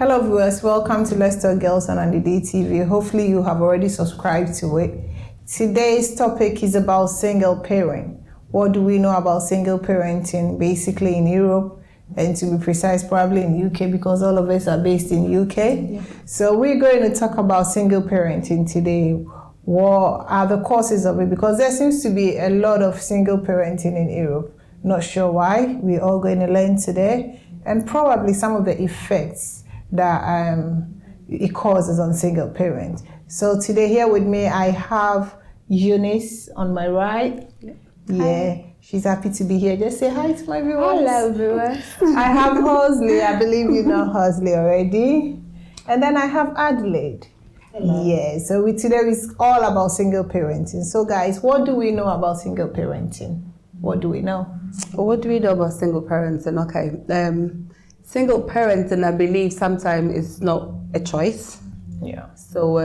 Hello viewers, welcome to Let's Talk Girls on the Day TV. Hopefully you have already subscribed to it. Today's topic is about single parent. What do we know about single parenting basically in Europe, and to be precise probably in UK, because all of us are based in UK. Yeah. So we're going to talk about single parenting today. What are the causes of it? Because there seems to be a lot of single parenting in Europe. Not sure why. We're all going to learn today, and probably some of the effects that it causes on single parents. So today here with me, I have Eunice on my right. Yeah, she's happy to be here. Just say hi to my viewers. Hello, viewers. I have Hosley. I believe you know Hosley already. And then I have Adelaide. Hello. Yeah, so today is all about single parenting. So guys, what do we know about single parenting? What do we know? What do we know about single parenting? Okay. Single parenting, I believe, sometimes is not a choice. Yeah. So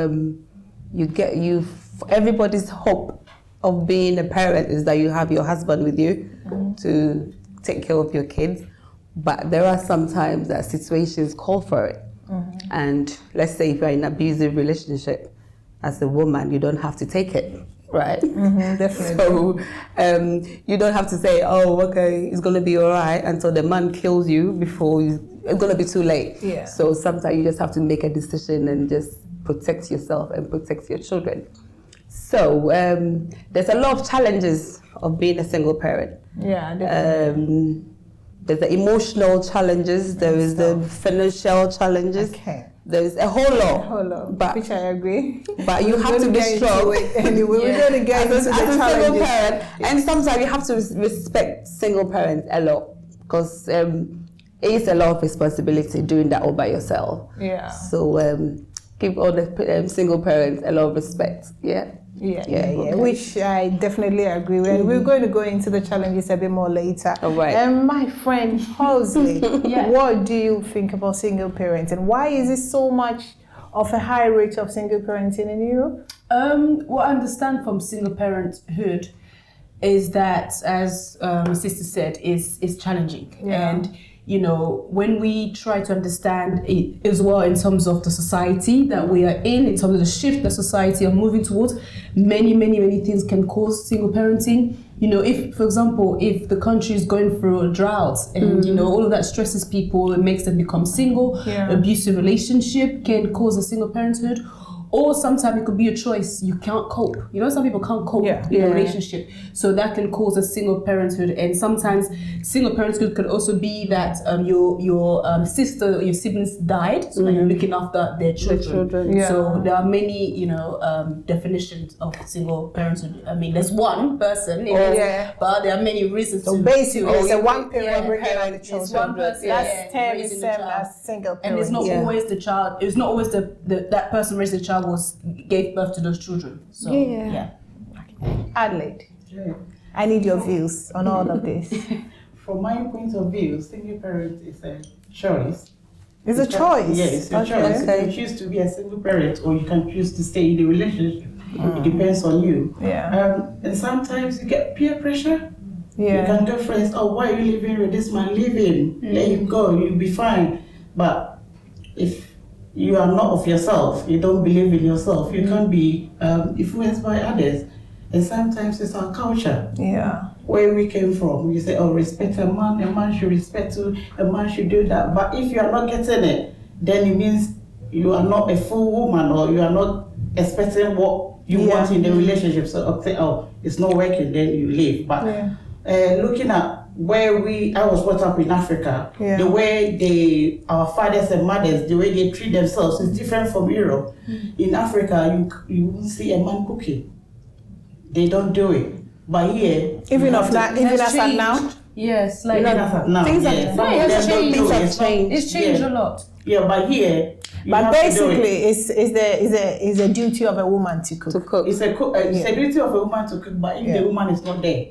everybody's hope of being a parent is that you have your husband with you to take care of your kids. But there are sometimes that situations call for it. And let's say if you're in an abusive relationship, as a woman, you don't have to take it. Right. Definitely. So you don't have to say, oh, okay, it's going to be all right until the man kills you before it's going to be too late. Yeah. So sometimes you just have to make a decision and just protect yourself and protect your children. So there's a lot of challenges of being a single parent. Yeah, definitely. There's the emotional challenges, there is the financial challenges. Okay. There's a whole lot. But, which I agree. But you have to be strong. Anyway, we're going to get into the challenges. Single parent, and sometimes you have to respect single parents a lot, because it is a lot of responsibility doing that all by yourself. Yeah. So give all the single parents a lot of respect. Yeah. Yeah. Okay. Which I definitely agree with. We're going to go into the challenges a bit more later. All right. And my friend Hosley, what do you think about single parenting? Why is it so much of a high rate of single parenting in Europe? What I understand from single parenthood is that, as my sister said, is challenging. Yeah. And you know, when we try to understand it as well in terms of the society that we are in terms of the shift that society are moving towards, many things can cause single parenting. You know, if, for example, if the country is going through a drought and, you know, all of that stresses people, it makes them become single, abusive relationship can cause a single parenthood. Or sometimes it could be a choice. You can't cope. You know, some people can't cope in a relationship. So that can cause a single parenthood. And sometimes single parenthood could also be that your sister or your siblings died, so that you're looking after their children. Yeah. So there are many, you know, definitions of single parenthood. I mean, there's one person, but there are many reasons. So basically, it's a one parent bringing up the children. It's one person. That's the same as single parent. And it's not always the child. It's not always that person raised the child gave birth to those children. So Adelaide, Sure. I need your views on all of this. From my point of view, single parent is a choice. It's a choice. Yes, it's a choice. You can choose to be a single parent, or you can choose to stay in a relationship. It depends on you. Yeah. And sometimes you get peer pressure. Yeah. You can do friends, oh, why are you living with this man? Leave him. Let him go. You'll be fine. But if you are not of yourself, you don't believe in yourself, you can't be influenced by others. And sometimes it's our culture. Yeah. Where we came from, you say, oh, respect a man should respect you, a man should do that. But if you are not getting it, then it means you are not a full woman, or you are not expecting what you want in the relationship. So I'll say, oh, it's not working, then you leave. But looking at where I was brought up in Africa, the way our fathers and mothers, the way they treat themselves is different from Europe. In Africa, you won't see a man cooking. They don't do it. But here, even as at now. Yes, like things have changed. It's changed a lot. Yeah, but here. But basically, it's a duty of a woman to cook. It's a duty of a woman to cook. But if the woman is not there,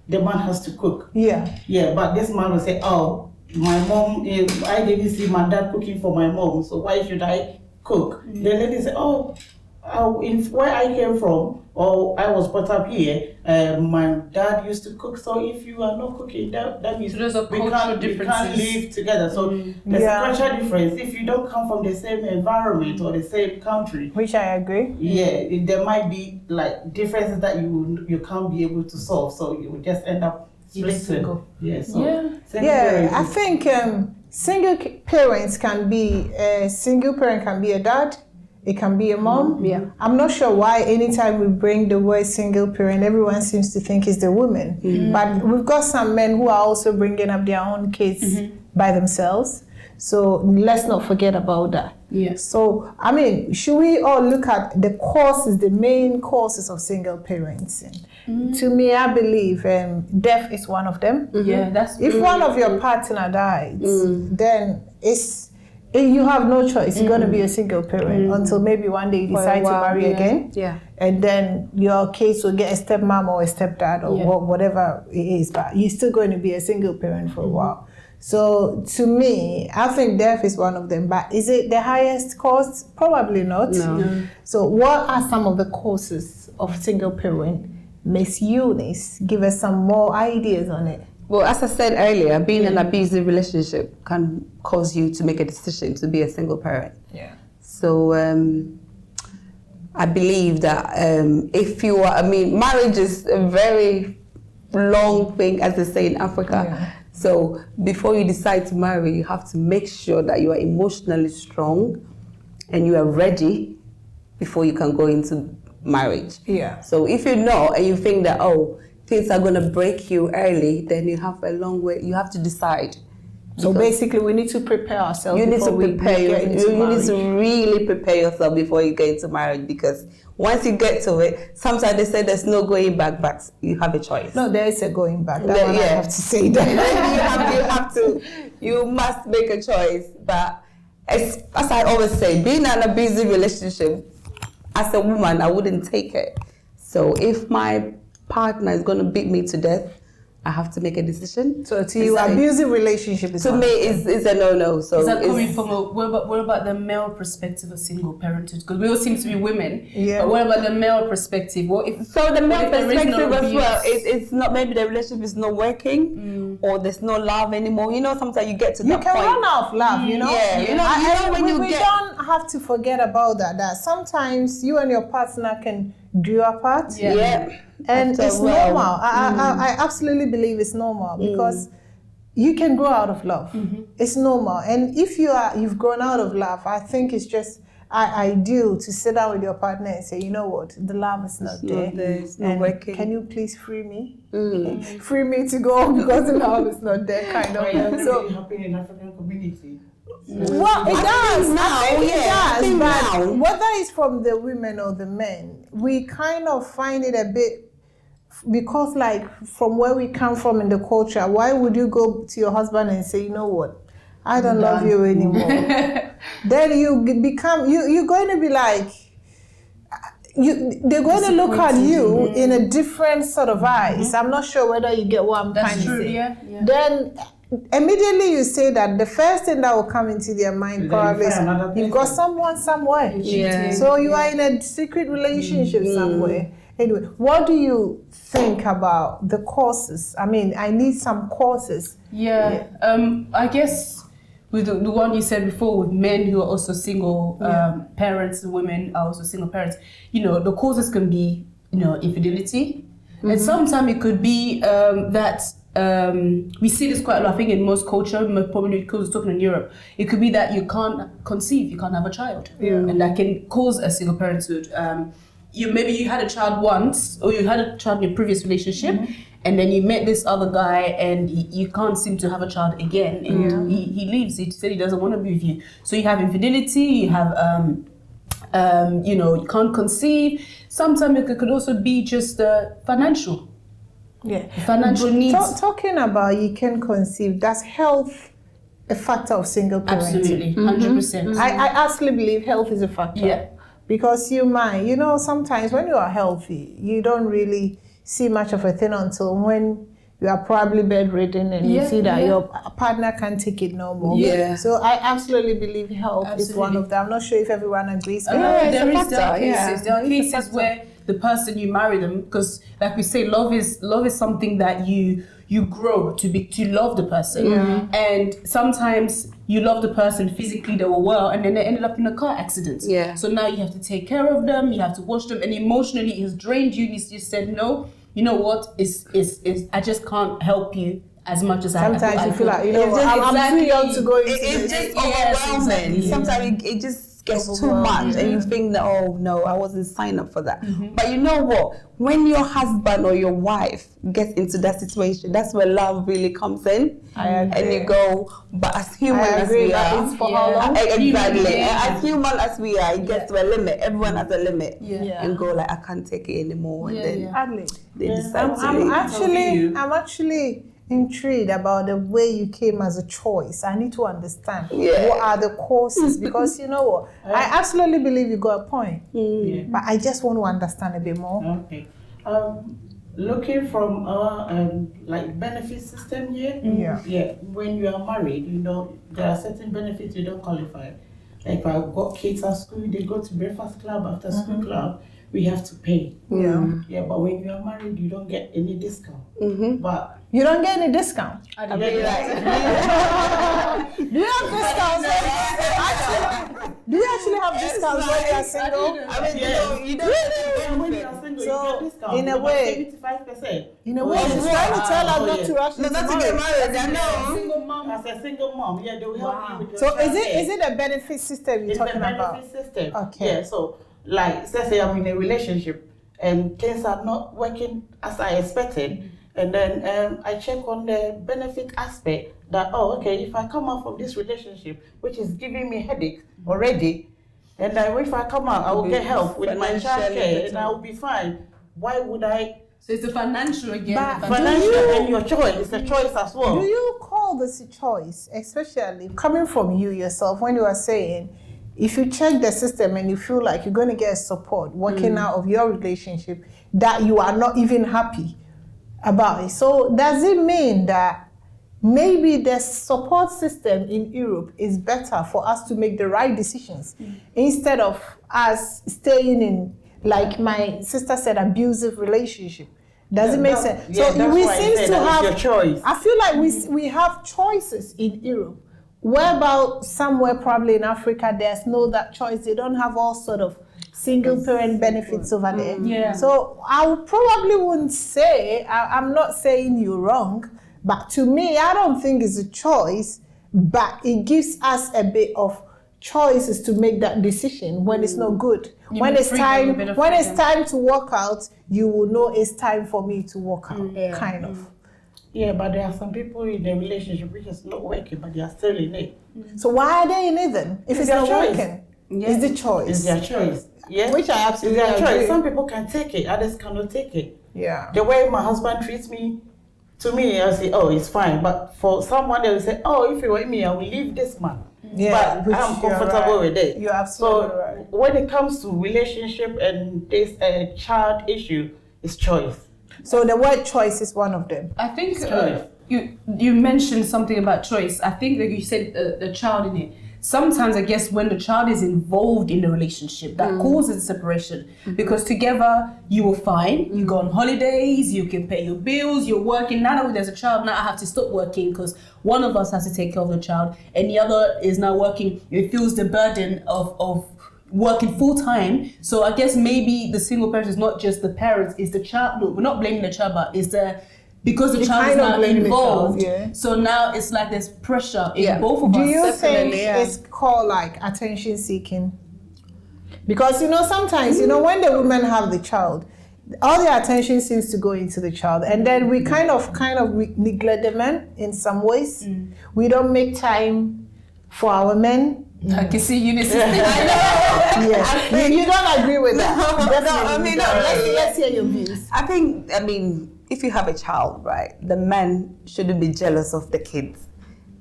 the man has to cook. Yeah. Yeah, but this man will say, oh, my mom, I didn't see my dad cooking for my mom, so why should I cook? The lady say, oh, where I came from, or I was brought up here, my dad used to cook, so if you are not cooking, that means So there's a we cultural can't differences. live together. So there's Yeah. a cultural difference. If you don't come from the same environment or the same country, Which I agree. yeah, there might be like differences that you can't be able to solve. So you will just end up You're splitting. single. Yeah. So Yeah. single Yeah, parents I is- think single parents can be a single parent can be a dad, it can be a mom. Yeah. I'm not sure why anytime we bring the word single parent, everyone seems to think it's the woman. But we've got some men who are also bringing up their own kids by themselves. So let's not forget about that. Yes. So, I mean, should we all look at the causes, the main causes of single parenting? To me, I believe death is one of them. Yeah, that's If one of your partner dies, then you have no choice. You're going to be a single parent until maybe one day you For a decide to while, marry yeah. again. Yeah. And then your case will get a stepmom or a stepdad or Yeah. whatever it is, but you're still going to be a single parent for a while. So to me, I think death is one of them. But is it the highest cause? Probably not. No. So what are some of the causes of single parent? Miss Eunice, give us some more ideas on it. Well, as I said earlier, being in an abusive relationship can cause you to make a decision to be a single parent. Yeah. So I believe that if you are, marriage is a very long thing, as they say in Africa. Yeah. So before you decide to marry, you have to make sure that you are emotionally strong and you are ready before you can go into marriage. Yeah. So if you know and you think that, things are going to break you early, then you have a long way. You have to decide. So Because basically, we need to prepare ourselves. you need before to we prepare get into you need to marriage. really prepare yourself before you get into marriage, because once you get to it, sometimes they say there's no going back, but you have a choice. No, there is a going back. That Yeah, one I yeah. have to say that. you must make a choice. But as I always say, being in an abusive relationship, as a woman, I wouldn't take it. So if my partner is going to beat me to death, I have to make a decision. So to you, abusive relationship is To one. me, is a no-no. So Is that it's- coming from what about the male perspective of single parenthood? Because we all seem to be women. Yeah. But what about the male perspective? What if So the male what if there is no perspective as well, abuse? it's not, maybe the relationship is not working or there's no love anymore. You know, sometimes you get to You that can point. run out of love, you know? Yeah, you know, when you we get... don't have to forget about that sometimes you and your partner can grow apart. Yeah. Yeah. And After it's a while. normal. I absolutely believe it's normal because you can grow out of love. It's normal. And if you've grown out of love, I think it's just ideal to sit down with your partner and say, you know what, the love is not there. It's not And working. can you please free me? Free me to go because the love is not there, kind of. So So, happen in African community. well, it does. now, I think yeah, I it does. think But now. whether it's from the women or the men, we kind of find it a bit, because like from where we come from in the culture, why would you go to your husband and say, you know what, I don't love you anymore? Then you're going to be like, they're going to look at you in a different sort of eyes. I'm not sure whether you get what I'm That's trying true, to say. yeah. Then immediately you say that, the first thing that will come into their mind Then probably you is find another you've got person. someone somewhere. Yeah. So you are in a secret relationship somewhere. Anyway, what do you think about the causes? I mean, I need some causes. Yeah. I guess with the one you said before, with men who are also single parents, women are also single parents, the causes can be, infidelity. And sometimes it could be that we see this quite a lot, I think, in most culture, probably because we're talking in Europe. It could be that you can't conceive, you can't have a child. And that can cause a single parenthood. Maybe you had a child once, or you had a child in your previous relationship, and then you met this other guy and you can't seem to have a child again, and he leaves. He said he doesn't want to be with you. So you have infidelity, you have you can't conceive. Sometimes it could also be just financial. Yeah. Financial needs. Talking about you can conceive, that's health a factor of single parenting? Absolutely, 100%. I absolutely believe health is a factor. Yeah. Because sometimes when you are healthy, you don't really see much of a thing until when you are probably bedridden and you see that your partner can't take it no more. Yeah. So I absolutely believe health is one of them. I'm not sure if everyone agrees. But There it's a are factor, cases. There are It's a cases factor. where the person you marry them, because like we say, love is something that you grow to love the person. And sometimes you love the person physically, they were well, and then they ended up in a car accident. So now you have to take care of them, you have to watch them, and emotionally it's drained you. You just said, no, you know what, is I just can't help you as much as sometimes you feel like, you know, I'm too young to go into this. It's just overwhelming. Sometimes it just gets too much, and you think that, oh no, I wasn't signed up for that. But you know what? When your husband or your wife gets into that situation, that's where love really comes in. And you go, but as human as we are, it's for how long? Exactly. As human as we are, it gets to a limit. Everyone has a limit. And go like, I can't take it anymore. And then they decide to leave. I'm actually intrigued about the way you came as a choice. I need to understand what are the causes, because you know what, I absolutely believe you got a point, but I just want to understand a bit more. Okay. Looking from our like benefit system here, when you are married, you know, there are certain benefits you don't qualify. Like if I've got kids at school, they go to breakfast club, after school club, we have to pay. But when you are married, you don't get any discount. But you don't get any discount? I didn't get Do you have discounts? Do you actually have discounts when you are single? You don't when you are single, So, you get discount. in a way, 75%. in a way, she's trying to tell us not to rush into not to get married. I know. single mom. As a single mom, they will help you with your So child is it a benefit system you're talking about? It's a benefit system. Okay. Yeah, so like let's say I'm in a relationship and things are not working as I expected, and then I check on the benefit aspect that, oh, okay, if I come out from this relationship, which is giving me headache already, and then if I come out, I will get help with my childcare and I will be fine. Why would I? So it's the financial again. But Financial and your choice, it's a choice as well. Do you call this a choice, especially coming from you yourself, when you are saying, if you check the system and you feel like you're going to get support working out of your relationship that you are not even happy about it? So does it mean that maybe the support system in Europe is better for us to make the right decisions instead of us staying in, like my sister said, abusive relationship? Does it make sense? Yeah, so we seem to have your choice. I feel like we have choices in Europe. Where about somewhere probably in Africa there's no that choice. They don't have all sort of single parent benefits over there. So I probably wouldn't say, I'm not saying you're wrong, but to me I don't think it's a choice, but it gives us a bit of choices to make that decision when it's not good. When it's time to walk out, you will know it's time for me to walk out, kind of. Yeah, but there are some people in a relationship which is not working, but they are still in it. So why are they in it then? If it's their not choice. working, it's the choice. It's their choice. Yeah, Which I absolutely it's their agree. choice. Some people can take it, others cannot take it. Yeah. The way my husband treats me, to me, I say, oh, it's fine. But for someone, they will say, oh, if it were me, I will leave this man. Yeah, but which I'm you're comfortable right. with it. You're absolutely so right. when it comes to relationship and this child issue, it's choice. So the word choice is one of them. I think Choice. you mentioned something about choice. I think that you said the child in it. Sometimes I guess when the child is involved in the relationship, that causes separation. Because together you were fine, you go on holidays, you can pay your bills, you're working. Now that there's a child, now I have to stop working because one of us has to take care of the child and the other is now working. It feels the burden of working full time. So I guess maybe the single parent is not just the parents, it's the child. No, we're not blaming the child, but it's because the child is now involved. So now it's like there's pressure in both of us. Do you think it's called like attention seeking? Because sometimes when the women have the child, all the attention seems to go into the child, and then we kind of we neglect the men in some ways. We don't make time for our men. I can see you. I know. Yes. You don't agree with that. Definitely. Let's hear your views. I mean, if you have a child, right, the men shouldn't be jealous of the kids.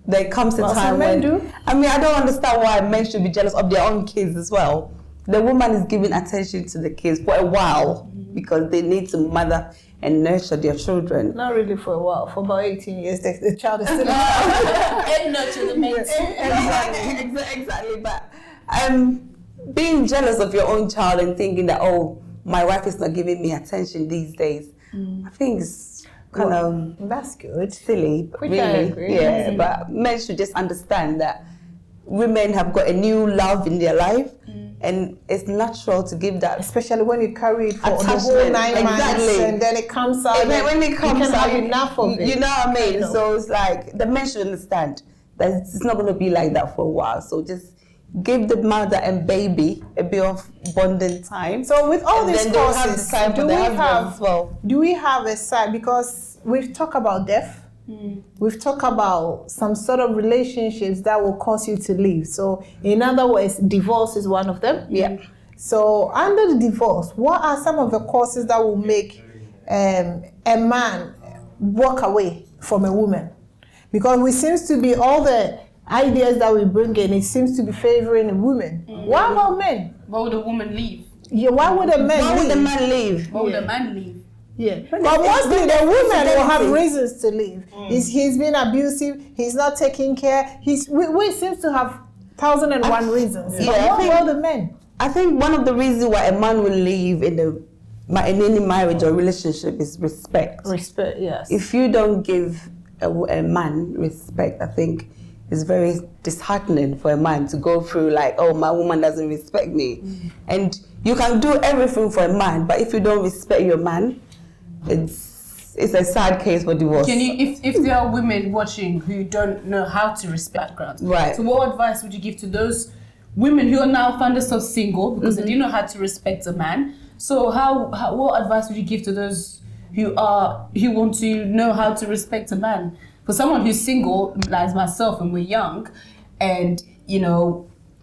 There comes a time when men do. I mean, I don't understand why men should be jealous of their own kids as well. The woman is giving attention to the kids for a while because they need to mother and nurture their children. Not really for a while. For about 18 years, the child is still And nurture the mate. Exactly. But being jealous of your own child and thinking that, oh, my wife is not giving me attention these days. I think it's kind of that's good. silly, Which really. I agree. Yeah, but men should just understand that women have got a new love in their life, and it's natural to give that. Especially when you carry it for the whole Attachment, 9 months, exactly. and then it comes out. And then when it comes you can out, have enough of it. you know what I mean? Kind of. So it's like the men should understand that it's not going to be like that for a while. So just give the mother and baby a bit of bonding time. So with all and these then they'll have courses, the time do for we their husbands have as well. do we have a side, because we've talked about death, we've talked about some sort of relationships that will cause you to leave. So in other words, divorce is one of them. Yeah. So under the divorce, what are some of the causes that will make a man walk away from a woman? Because we seems to be all the ideas that we bring in, it seems to be favoring a woman. What about men? Why would a woman leave? Yeah, why would a man Why leave? would the man leave? Why would a man leave? Yeah, but mostly the women will have reasons to leave. He's been abusive. He's not taking care. We seems to have 1,001 reasons. But Yeah, I what think- about the men? I think one of the reasons why a man will leave in any marriage or relationship is respect. Respect, yes. If you don't give a man respect, I think it's very disheartening for a man to go through like, oh, my woman doesn't respect me. And you can do everything for a man, but if you don't respect your man, it's a sad case for divorce. Can you, if there are women watching who don't know how to respect backgrounds, Right. So what advice would you give to those women who are now find themselves single because they didn't know how to respect a man? So what advice would you give to those who want to know how to respect a man? For someone who's single, like myself, and we're young, and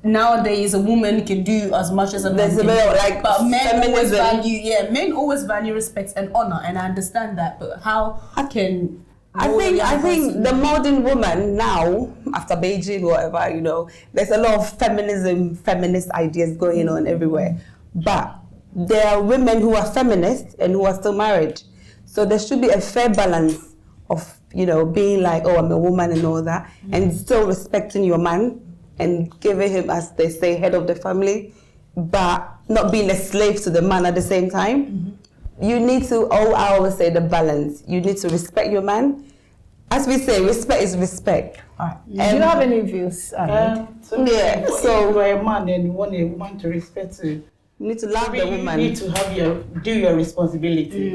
nowadays a woman can do as much as a man There's a can bit do. of, like, But men always feminism. value respect and honor, and I understand that. But how can I think the modern woman now, after Beijing or whatever, there's a lot of feminist ideas going on everywhere. But there are women who are feminists and who are still married. So there should be a fair balance of, being like, oh, I'm a woman and all that, and still respecting your man and giving him, as they say, head of the family, but not being a slave to the man at the same time. You need to, I always say the balance. You need to respect your man. As we say, respect is respect. All right. Do you have any views? So if you are a man and you want a woman to respect you, You need to love the you woman. need to do your responsibility.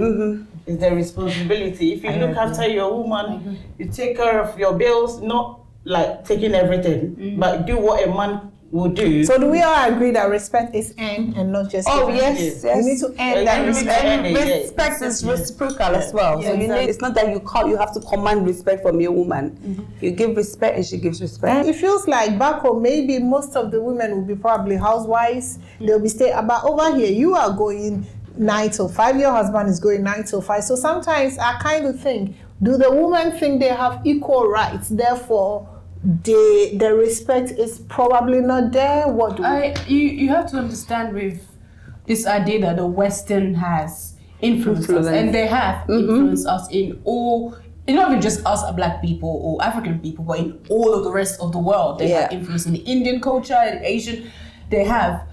It's the responsibility. If you look after your woman, you take care of your bills, not like taking everything, but do what a man will do. So do we all agree that respect is earned and not just Oh, given? yes. You need to earn that respect. And respect is reciprocal as well. Yeah, So exactly. it's not that you have to command respect from your woman. You give respect and she gives respect. And it feels like back home, maybe most of the women will be probably housewives. They'll be staying. But over here, you are going 9 to 5. Your husband is going 9 to 5. So sometimes I kind of think, do the women think they have equal rights? Therefore, the respect is probably not there. What do you have to understand with this idea that the Western has influenced us, and they have influenced us in all. It's not even just us Black people or African people, but in all of the rest of the world. They have influence in the Indian culture, in Asian, they have.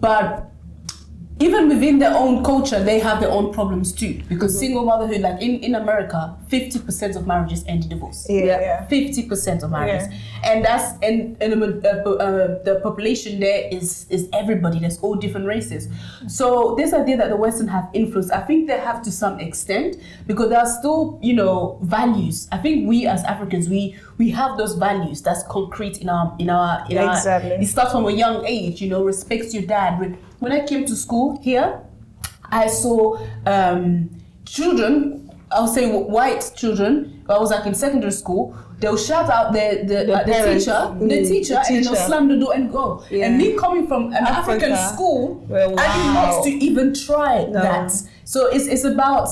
But even within their own culture, they have their own problems too. Because single motherhood, like in America, 50% of marriages end in divorce. 50% of marriages, and that's the population there is everybody. There's all different races. So this idea that the Western have influence, I think they have to some extent, because there are still values. I think we as Africans we have those values that's concrete in our Exactly. It starts from a young age. Respect your dad. When I came to school here, I saw children, I'll say white children, I was like in secondary school, they'll shout out the teacher, and they'll slam the door and go. Yeah. And me coming from an African school, Well, I did not to even try that. So it's about,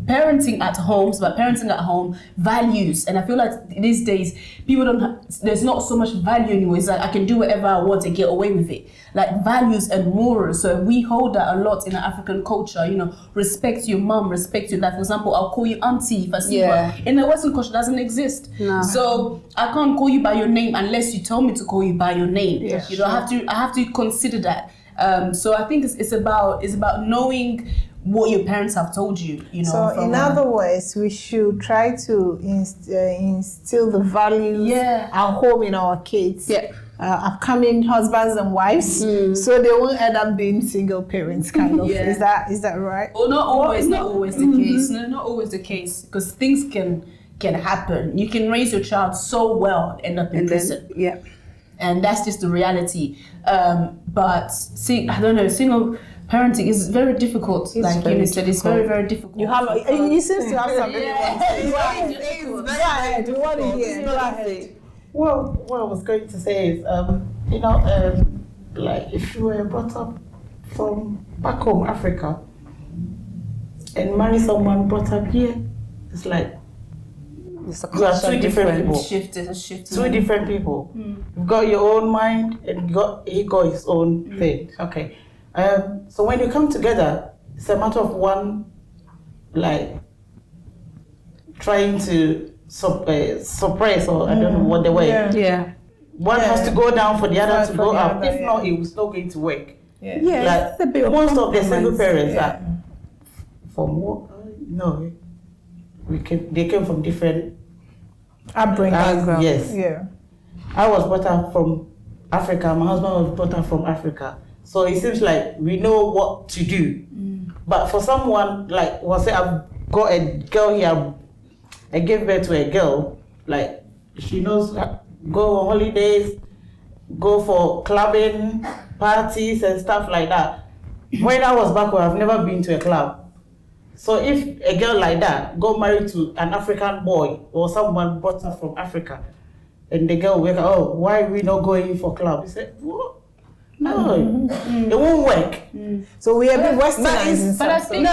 parenting at home, values. And I feel like these days, people there's not so much value anymore. It's like I can do whatever I want and get away with it. Like values and morals. So we hold that a lot in the African culture, respect your mom, respect your dad. For example, I'll call you auntie if I see you. In the Western culture, it doesn't exist. No. So I can't call you by your name unless you tell me to call you by your name. Yes. I have to consider that. So I think it's about knowing what your parents have told you. You know. So in other words, we should try to instill the values at home in our kids. Yeah. Upcoming husbands and wives, so they won't end up being single parents, kind of. Is that right? Well, not always the case. No, not always the case, because things can happen. You can raise your child so well and end up in prison. And that's just the reality. But I don't know, single parenting is very difficult. Like you said, it's very, very difficult. You seem to have something you want to say. Go ahead. We want to hear. Go ahead. Well, what I was going to say is, like if you were brought up from back home, Africa, and marry someone brought up here, it's like you are two different people. Two different people. You've got your own mind, and he got his own thing. Okay. So when you come together, it's a matter of one, like, trying to suppress, or I don't know what the way. One has to go down for the other to go up. If not, it was not going to work. Like most of the single parents are from what? No, they came from different upbringing. Yes. Yeah. I was brought up from Africa. My husband was brought up from Africa. So it seems like we know what to do. But for someone like, say I've got a girl here. I gave birth to a girl, like she knows go on holidays, go for clubbing, parties and stuff like that. When I was back home, I've never been to a club. So if a girl like that got married to an African boy or someone brought her from Africa, and the girl will go, why are we not going for club? He said, what? No, it won't work. So we are a bit westernized. But I think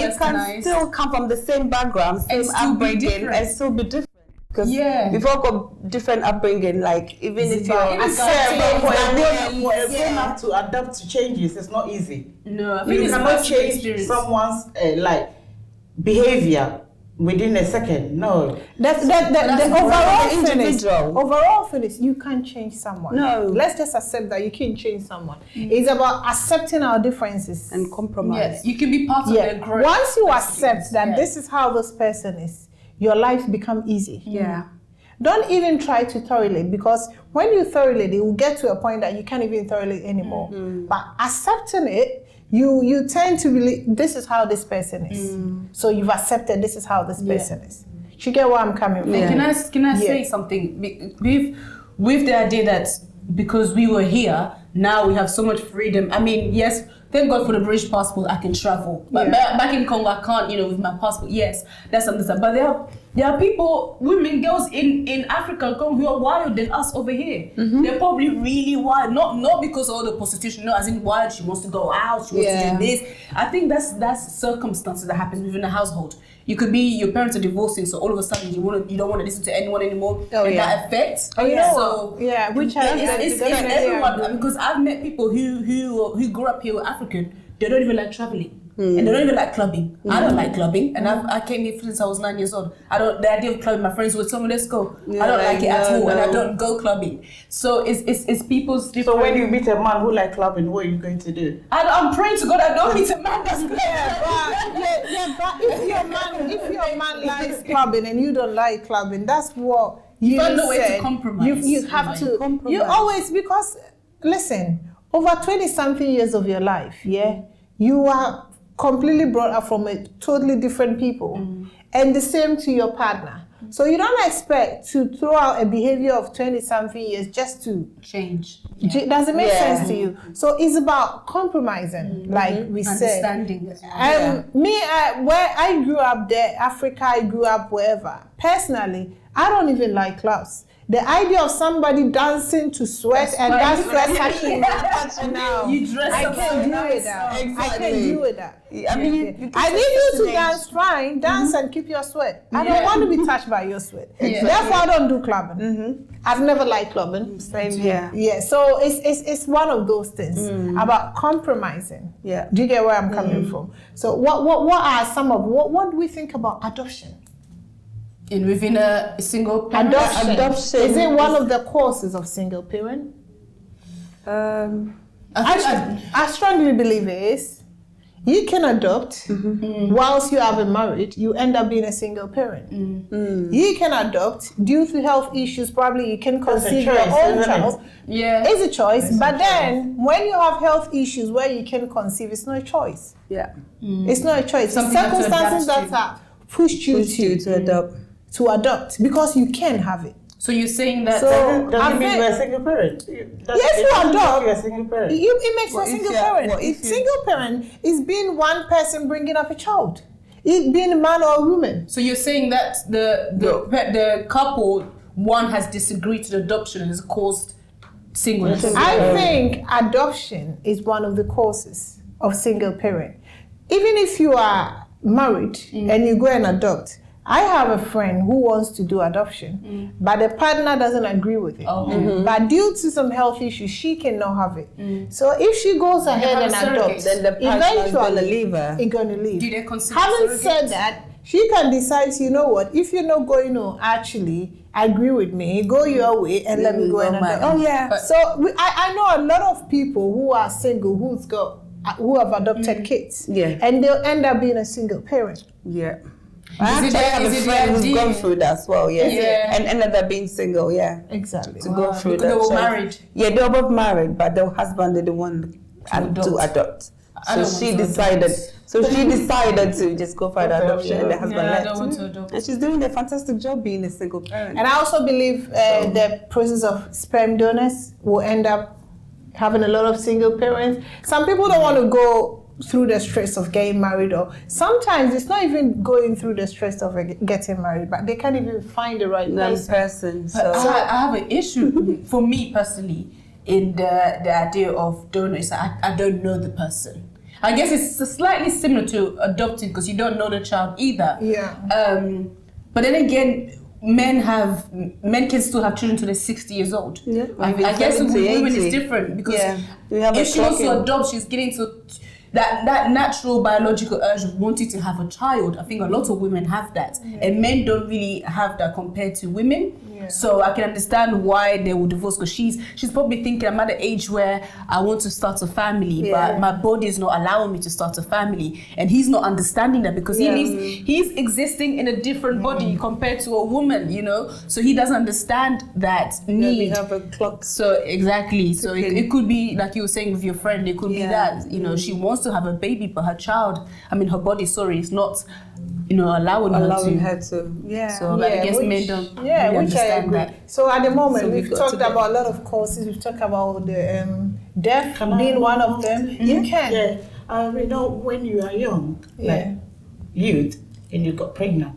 you can still come from the same background, same upbringing, and still be different. Because we've all got different upbringing. Like even if you're for a grown up to adapt to changes, it's not easy. No, I think you cannot change someone's like behavior within a second. No. The overall finish, you can't change someone. No. Let's just accept that you can't change someone. It's about accepting our differences and compromise. Yes, you can be part of their growth. Once you accept that this is how this person is, your life becomes easy. Don't even try to tolerate, because when you tolerate, it will get to a point that you can't even tolerate anymore. But accepting it, you tend to believe this is how this person is. So you've accepted this is how this person is. You get where I'm coming from? Can I say something? With the idea that because we were here, now we have so much freedom. I mean, yes, thank God for the British passport, I can travel. But back in Congo, I can't, with my passport. Yes, that's something. But there are people, women, girls in Africa who are wild than us over here. They're probably really wild. Not because of the prostitution, as in wild, she wants to go out, she wants to do this. I think that's circumstances that happen within a household. You could be, your parents are divorcing, so all of a sudden you don't want to listen to anyone anymore. That affects. Which it's everyone, because I've met people who grew up here with African. They don't even like traveling. And they don't even like clubbing. I don't like clubbing, and I came here since I was 9 years old. The idea of clubbing, my friends would tell me, let's go. I don't like it at all, and I don't go clubbing. So it's people's different. So when you meet a man who like clubbing, what are you going to do? I'm praying to God I don't meet a man that's but if your man likes clubbing and you don't like clubbing, that's what you find a way to compromise. You have to compromise. You always, because listen, over 20-something years of your life, you are completely brought up from a totally different people, and the same to your partner. So you don't expect to throw out a behavior of 20-something years just to change. Does it make sense to you? So it's about compromising, like we said. Understanding. Where I grew up there, Africa, I grew up wherever. Personally, I don't even like clubs. The idea of somebody dancing to sweat and that sweat touching now. You dress I can't do it that. I can't do it that. I mean, I need you to dance fine, dance and keep your sweat. I don't want to be touched by your sweat. Therefore, I don't do clubbing. I've never liked clubbing. Same here. Yeah, so it's one of those things about compromising. Yeah. Do you get where I'm coming from? So what are some of what do we think about adoption? Within a single parent? Adoption. Is it one of the causes of single parent? I I strongly believe is you can adopt whilst you haven't married, you end up being a single parent. You can adopt due to health issues, probably you can conceive your own child. Yeah. It's a choice. But then when you have health issues where you can conceive, it's not a choice. Yeah. It's not a choice. Something It's you have to circumstances adapt that have pushed you to adopt because you can have it. So you're saying that Doesn't mean you're a single parent. Yes, you adopt. You're a single parent. It makes you a What if single you're- parent. what if you- Single parent is being one person bringing up a child. It being a man or a woman. So you're saying that the couple, one has disagreed to the adoption and has caused singleness. I think adoption is one of the causes of single parent. Even if you are married and you go and adopt, I have a friend who wants to do adoption, but the partner doesn't agree with it. But due to some health issues, she cannot have it. So if she goes ahead and have a adopts, surrogate. Then the partner is gonna leave her. It's gonna leave. Do they consider Having surrogate? said that, she can decide, you know what, if you're not going to actually agree with me, go your way and let me go and adopt. Oh yeah. But- So I know a lot of people who are single who have adopted kids. Yeah. And they'll end up being a single parent. Yeah. Is I it actually have is a it friend the who's idea? gone through that as well, yes. Yeah. And ended up being single, yeah. Exactly. To go through Because that. they were choice. married. Yeah, they were both married, but the husband didn't want to adopt. I So don't she want to decided. adopt. So she decided to just go for the adoption, and the husband Yeah, I left. don't want to adopt. And she's doing a fantastic job being a single parent. And I also believe the process of sperm donors will end up having a lot of single parents. Some people don't want to go through the stress of getting married, or sometimes it's not even going through the stress of getting married, but they can't even find the right person. But So I have an issue for me personally in the idea of donors. I don't know the person. I guess it's slightly similar to adopting because you don't know the child either. Yeah. But then again, men can still have children till they're 60 years old. Yeah. I guess with 70, women 80. it's different because Yeah. We have a if she wants to clocking. adopt, she's getting to that natural biological urge of wanting to have a child. I think a lot of women have that, and men don't really have that compared to women. Yeah. So I can understand why they would divorce because she's probably thinking, I'm at the age where I want to start a family, but my body is not allowing me to start a family, and he's not understanding that because he's existing in a different body compared to a woman, you know. So he doesn't understand that need. we have a clock. So exactly. So it could be like you were saying with your friend. It could be that she wants to have a baby, but her body, is not, allowing her to. Yeah. So I guess men don't really which I understand agree. that. So at the moment, So we've got talked to get- about a lot of causes. We've talked about the death being one of them. You can. Yeah. When you are young, Yeah. like youth, and you got pregnant,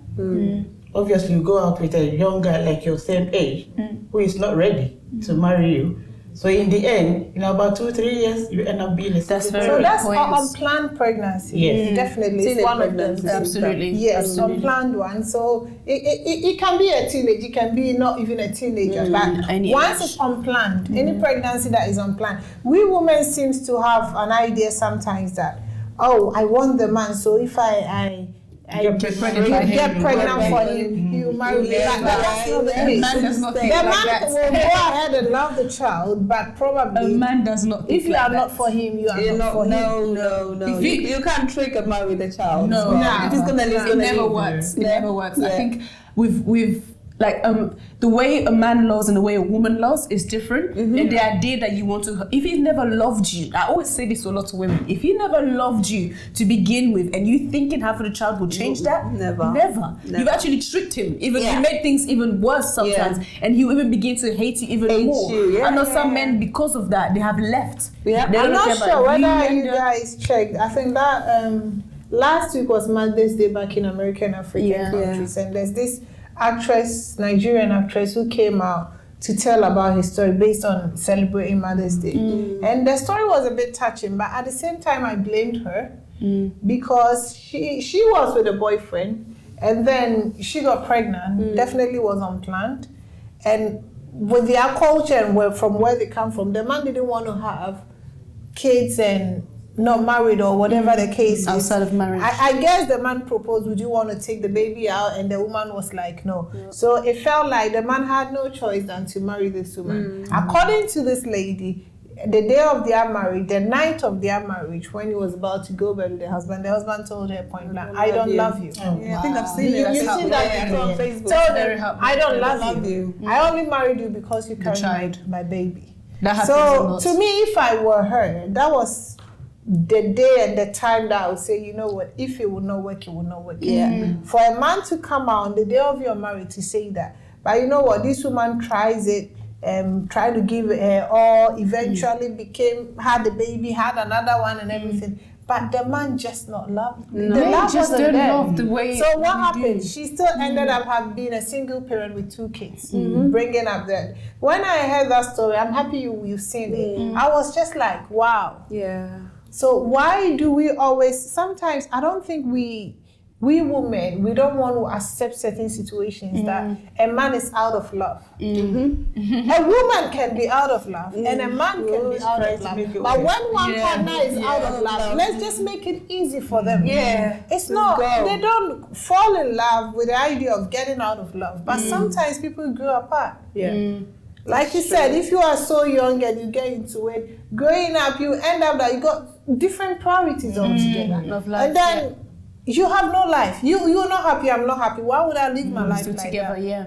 obviously you go out with a young guy like your same age who is not ready to marry you. So in the end, in about 2-3 years, you end up being a That's single very So parent. that's points. unplanned pregnancy. Yes. Definitely, it's Teenage one of them. pregnancy. Absolutely. Yes, Absolutely. unplanned one. So it can be a teenage, it can be not even a teenager. But any once age. it's unplanned, any pregnancy that is unplanned, we women seems to have an idea sometimes that, oh, I want the man, so if I Get pregnant for him, you marry me. But that's not the case. Man does not The think like man that. will go ahead and love the child, but A probably man does not think if you like are that. not for him, you are You not know, for him. no. If You can't trick a man with a child. No, So no. if he's gonna leave, It never works. It never works. I think we've like the way a man loves and the way a woman loves is different. And the idea that you want to, if he never loved you, I always say this to a lot of women, if he never loved you to begin with and you thinking having a child will change that, Never. You've actually tricked him. Even Yeah. you made things even worse sometimes, and he will even begin to hate you even Hate more. you, yeah, I know yeah, some yeah. men, because of that, they have left. Yeah. They I'm don't not care sure about whether you you guys checked. I think that last week was Mother's Day back in American African Yeah. countries, and there's this actress, Nigerian actress, who came out to tell about his story based on celebrating Mother's Day. And the story was a bit touching, but at the same time, I blamed her because she was with a boyfriend, and then she got pregnant. Definitely was unplanned, and with their culture and from where they come from, the man didn't want to have kids and not married or whatever the case is. Outside of marriage. I guess the man proposed, would you want to take the baby out? And the woman was like, no. So it felt like the man had no choice than to marry this woman. According to this lady, the day of their marriage, the night of their marriage, when he was about to go back with the husband told her point blank, I don't love you. Oh, Yeah, I think I've seen You've it. seen that on Facebook. Told her, I don't love you. I only married you because you carried my baby. That happens a So lot. to me, if I were her, that was the day and the time that I would say, you know what, if it will not work, it will not work. Yeah. For a man to come out on the day of your marriage to say that, but you know what, this woman tries it, tried to give her all, eventually had the baby, had another one and everything. But the man just not loved. No. The They love just wasn't don't there. love the way So what we happened? do. She still ended up being a single parent with 2 kids, bringing up that. When I heard that story, I'm happy you've seen it. I was just like, wow. Yeah. So why do we always, sometimes I don't think we women, we don't want to accept certain situations that a man is out of love. A woman can be out of love and a man can be out of love. But when one partner is out of love, let's just make it easy for them. Yeah. It's not, they don't fall in love with the idea of getting out of love. But sometimes people grow apart. Yeah. Like you said, if you are so young and you get into it, growing up, you end up that you got different priorities altogether. Of life, and then you have no life. You're not happy, I'm not happy. Why would I live my life Still like together, that? yeah.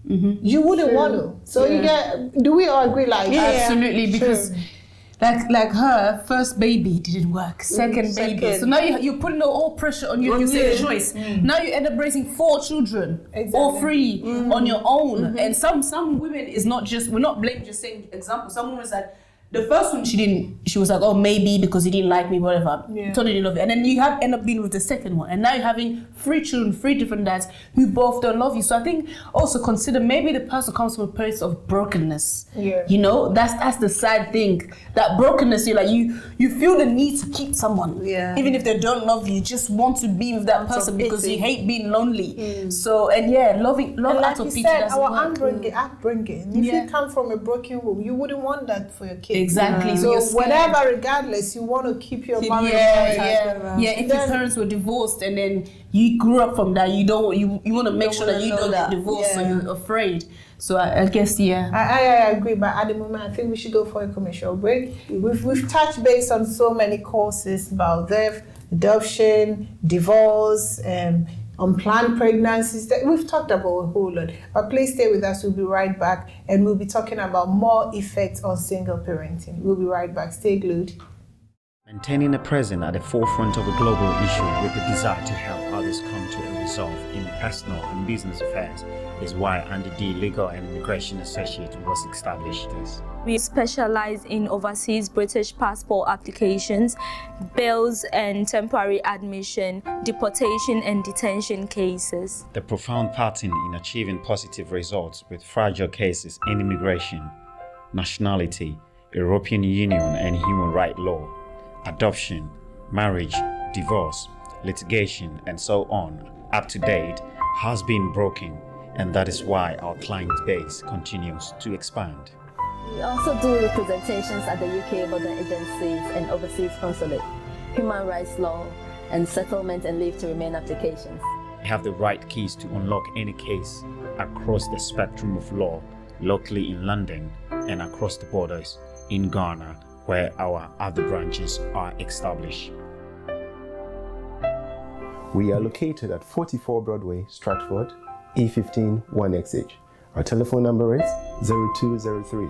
You wouldn't want to. So you get, do we all agree like that? Absolutely, because like her first baby didn't work, second baby. So now you're putting all pressure on you. You say the choice. Now you end up raising 4 children, all 3 on your own. And some women is not just, we're not blaming, just saying example. Some women said the first one she was like, oh, maybe because he didn't like me, whatever. Totally didn't love it. And then you end up being with the second one. And now you're having 3 children, 3 different dads who both don't love you. So I think also consider maybe the person comes from a place of brokenness. Yeah. You know, that's the sad thing. That brokenness, you're like, you feel the need to keep someone. Yeah. Even if they don't love you, you just want to be with that person because you hate being lonely. So, and love And out like of you pity said, doesn't our work. upbringing. If you come from a broken home, you wouldn't want that for your kids. Exactly. So you're scared. whatever, regardless, you want to keep your marriage intact. Yeah. If your parents were divorced and then you grew up from that, you want to make sure that you don't get divorced, so you're afraid. So I guess I agree, but at the moment I think we should go for a commercial break. We've touched base on so many courses about death, adoption, divorce, unplanned pregnancies. That we've talked about a whole lot. But please stay with us. We'll be right back, and we'll be talking about more effects on single parenting. We'll be right back. Stay glued. Maintaining the present at the forefront of a global issue with the desire to help others come to a resolve in personal and business affairs is why Andy D Legal and Immigration Associate was established. We specialize in overseas British passport applications, bails and temporary admission, deportation and detention cases. The profound pattern in achieving positive results with fragile cases in immigration, nationality, European Union and human rights law, adoption, marriage, divorce, litigation, and so on, up to date, has been broken, and that is why our client base continues to expand. We also do representations at the UK border agencies and overseas consulate, human rights law, and settlement and leave to remain applications. We have the right keys to unlock any case across the spectrum of law, locally in London and across the borders in Ghana, where our other branches are established. We are located at 44 Broadway, Stratford, E15 1XH. Our telephone number is 0203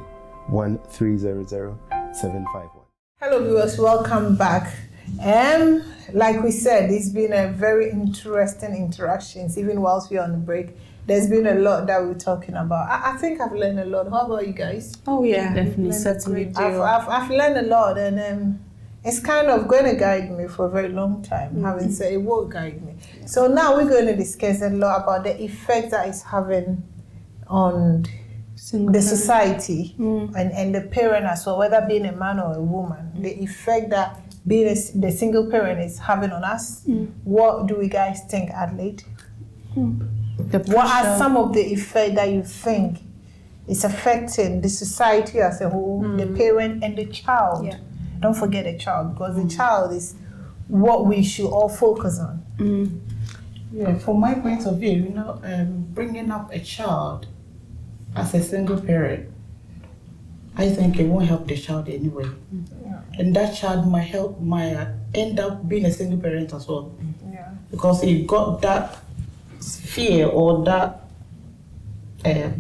1300 751. Hello viewers, welcome back. Like we said, it's been a very interesting interactions, even whilst we're on the break. There's been a lot that we're talking about. I think I've learned a lot. How about you guys? Oh yeah, definitely, certainly. I've learned a lot, and it's kind of going to guide me for a very long time. Having said it will guide me. So now we're going to discuss a lot about the effect that it's having on the society and the parent as well, whether being a man or a woman. The effect that being the single parent is having on us. What do you guys think, Adelaide? What are some of the effects that you think is affecting the society as a whole, the parent and the child? Yeah. Don't forget the child, because the child is what we should all focus on. Yeah, from my point of view, bringing up a child as a single parent, I think it won't help the child anyway. And that child might end up being a single parent as well. Yeah. Because he got that fear or that, that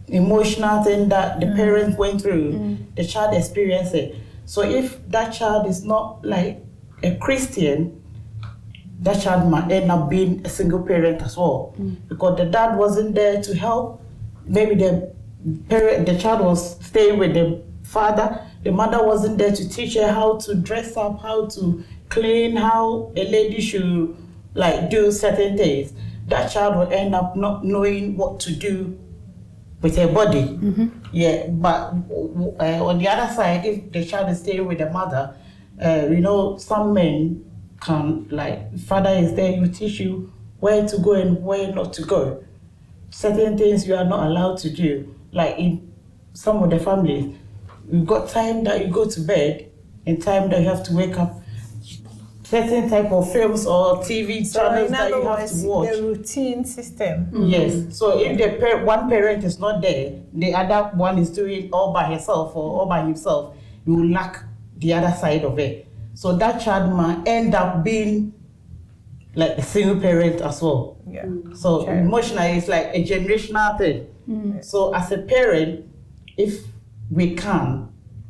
emotional thing that the parents went through, the child experienced it. So if that child is not like a Christian, that child might end up being a single parent as well. Because the dad wasn't there to help. Maybe the child was staying with the father. The mother wasn't there to teach her how to dress up, how to clean, how a lady should like do certain things. That child will end up not knowing what to do with her body. Yeah, but on the other side, if the child is staying with the mother, some men can, like, father is there, you teach you where to go and where not to go. Certain things you are not allowed to do. Like in some of the families, you've got time that you go to bed and time that you have to wake up. Certain type of films or TV channels that you have to watch. The routine system. Yes. So if one parent is not there, the other one is doing all by herself or all by himself, you will lack the other side of it. So that child might end up being like a single parent as well. Yeah. So emotionally, it's like a generational thing. So as a parent, if we can,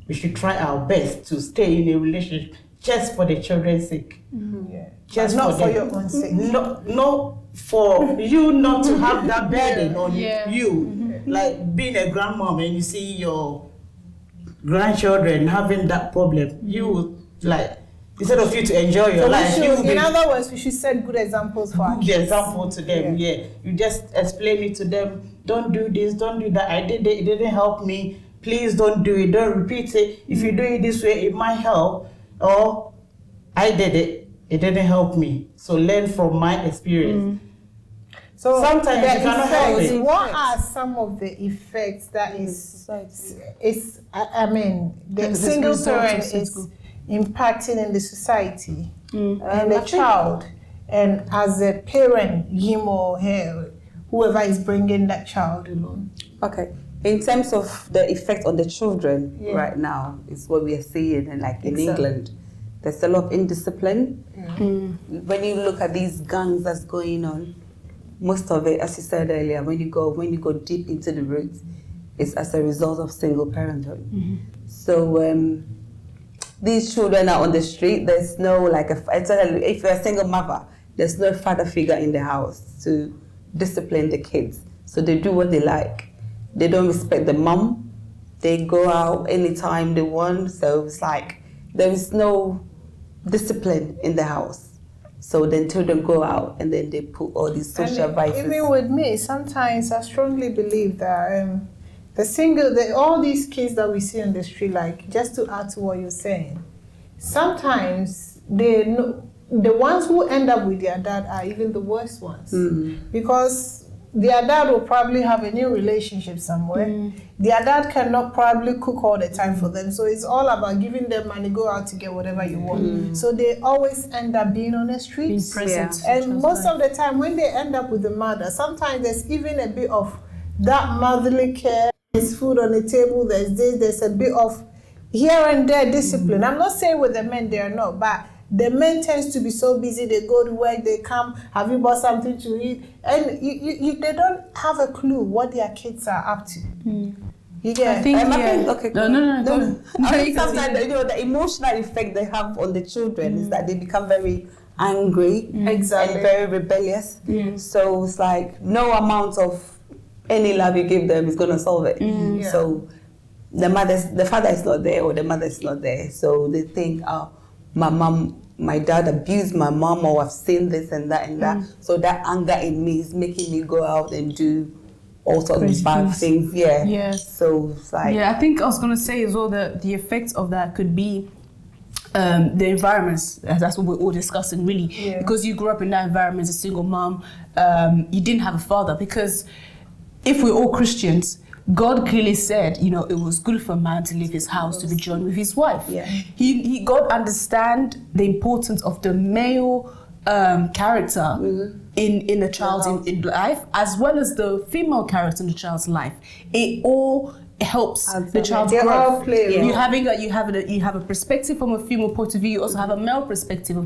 we should try our best to stay in a relationship just for the children's sake. Yeah. Just not for them. your own sake. No, for you not to have that burden on you. Like being a grandmom and you see your grandchildren having that problem, you would like, instead of you to enjoy your life, in other words, we should set good examples for our kids. Good example to them, yeah. You just explain it to them. Don't do this, don't do that. I did it, it didn't help me. Please don't do it, don't repeat it. If you do it this way, it might help. Or I did it, it didn't help me. So learn from my experience. So sometimes you cannot help it. What are some of the effects that the single parent is impacting in the society and the child, and as a parent, him or her, whoever is bringing that child along? Okay. In terms of the effect on the children right now, is what we are seeing, and like in England, there's a lot of indiscipline. When you look at these gangs that's going on, most of it, as you said earlier, when you go deep into the roots, it's as a result of single parenthood. So these children are on the street. There's no if you're a single mother, there's no father figure in the house to discipline the kids. So they do what they like. They don't respect the mom. They go out anytime they want. So it's like there is no discipline in the house. So then children go out and then they put all these social vices. Even with me, sometimes I strongly believe that all these kids that we see on the street, like, just to add to what you're saying, sometimes the ones who end up with their dad are even the worst ones. Because their dad will probably have a new relationship somewhere. Their dad cannot probably cook all the time for them. So it's all about giving them money, go out to get whatever you want. So they always end up being on the streets. Being present. And most of the time when they end up with the mother, sometimes there's even a bit of that motherly care. There's food on the table, there's a bit of here and there discipline. I'm not saying with the men they are not, but the men tends to be so busy, they go to work, they come, have you bought something to eat? And they don't have a clue what their kids are up to. You get I think, No. I think sometimes the emotional effect they have on the children is that they become very angry and very rebellious. So it's like no amount of any love you give them is going to solve it. So the father is not there or the mother is not there. So they think, oh, my dad abused my mom, or I've seen this and that and that. So that anger in me is making me go out and do all sorts of bad things. So it's like... I think I was going to say as well that the effects of that could be the environments. That's what we're all discussing, really. Because you grew up in that environment as a single mom, you didn't have a father. Because if we're all Christians, God clearly said, it was good for a man to leave his house to be joined with his wife. God understand the importance of the male character in a child's in life, as well as the female character in the child's life. It all helps the child's They all growth. play a role. You have a perspective from a female point of view. You also have a male perspective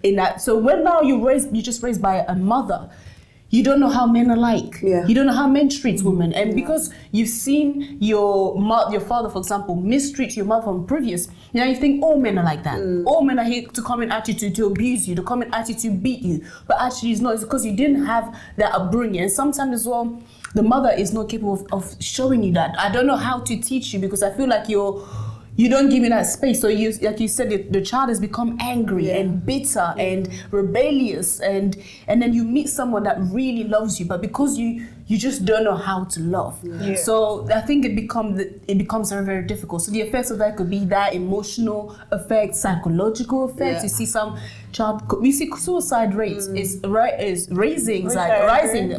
in that. So when now you're just raised by a mother, you don't know how men are like. Yeah. You don't know how men treat women, and because you've seen your father, for example, mistreat your mother from previous, now you think all men are like that. All men are here to come in at you to abuse you, to come in at you to beat you. But actually, it's not. It's because you didn't have that upbringing, and sometimes as well, the mother is not capable of showing you that. I don't know how to teach you because I feel like you don't give me that space. So you, like you said, the child has become angry and bitter and rebellious, and then you meet someone that really loves you, but because you just don't know how to love. Yeah. So I think it becomes very, very difficult. So the effects of that could be that emotional effect, psychological effects. Yeah. You see some we see suicide rates is rising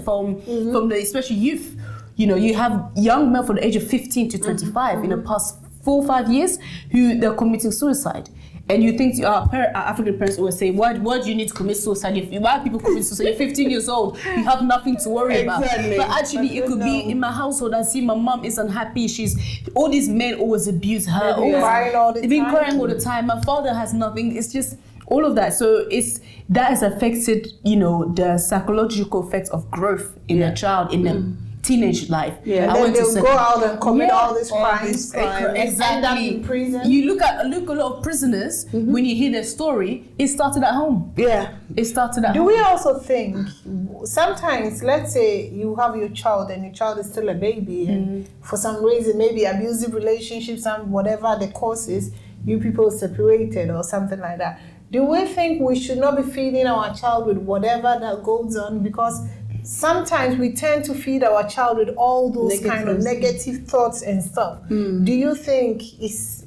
from the especially youth. You know, you have young men from the age of 15 to 25 in the past 4 or 5 years who they're committing suicide. And you think our African parents always say, why do you need to commit suicide? Why are people commit suicide? You're 15 years old, you have nothing to worry about. But actually, it could be in my household. I see my mom is unhappy. All these men always abuse her. They've been crying all the time. My father has nothing. It's just all of that. So that has affected, the psychological effects of growth in a child in a teenage life. Yeah, and then they'll go out and commit all these crimes. Exactly. End up in prison. You look a lot of prisoners, when you hear their story, it started at home. Yeah. It started at Do home. we also think, sometimes, let's say you have your child and your child is still a baby, and for some reason, maybe abusive relationships and whatever the cause is, you people separated or something like that. Do we think we should not be feeding our child with whatever that goes on? Because sometimes we tend to feed our child with all those kind of negative thoughts and stuff. Do you think it's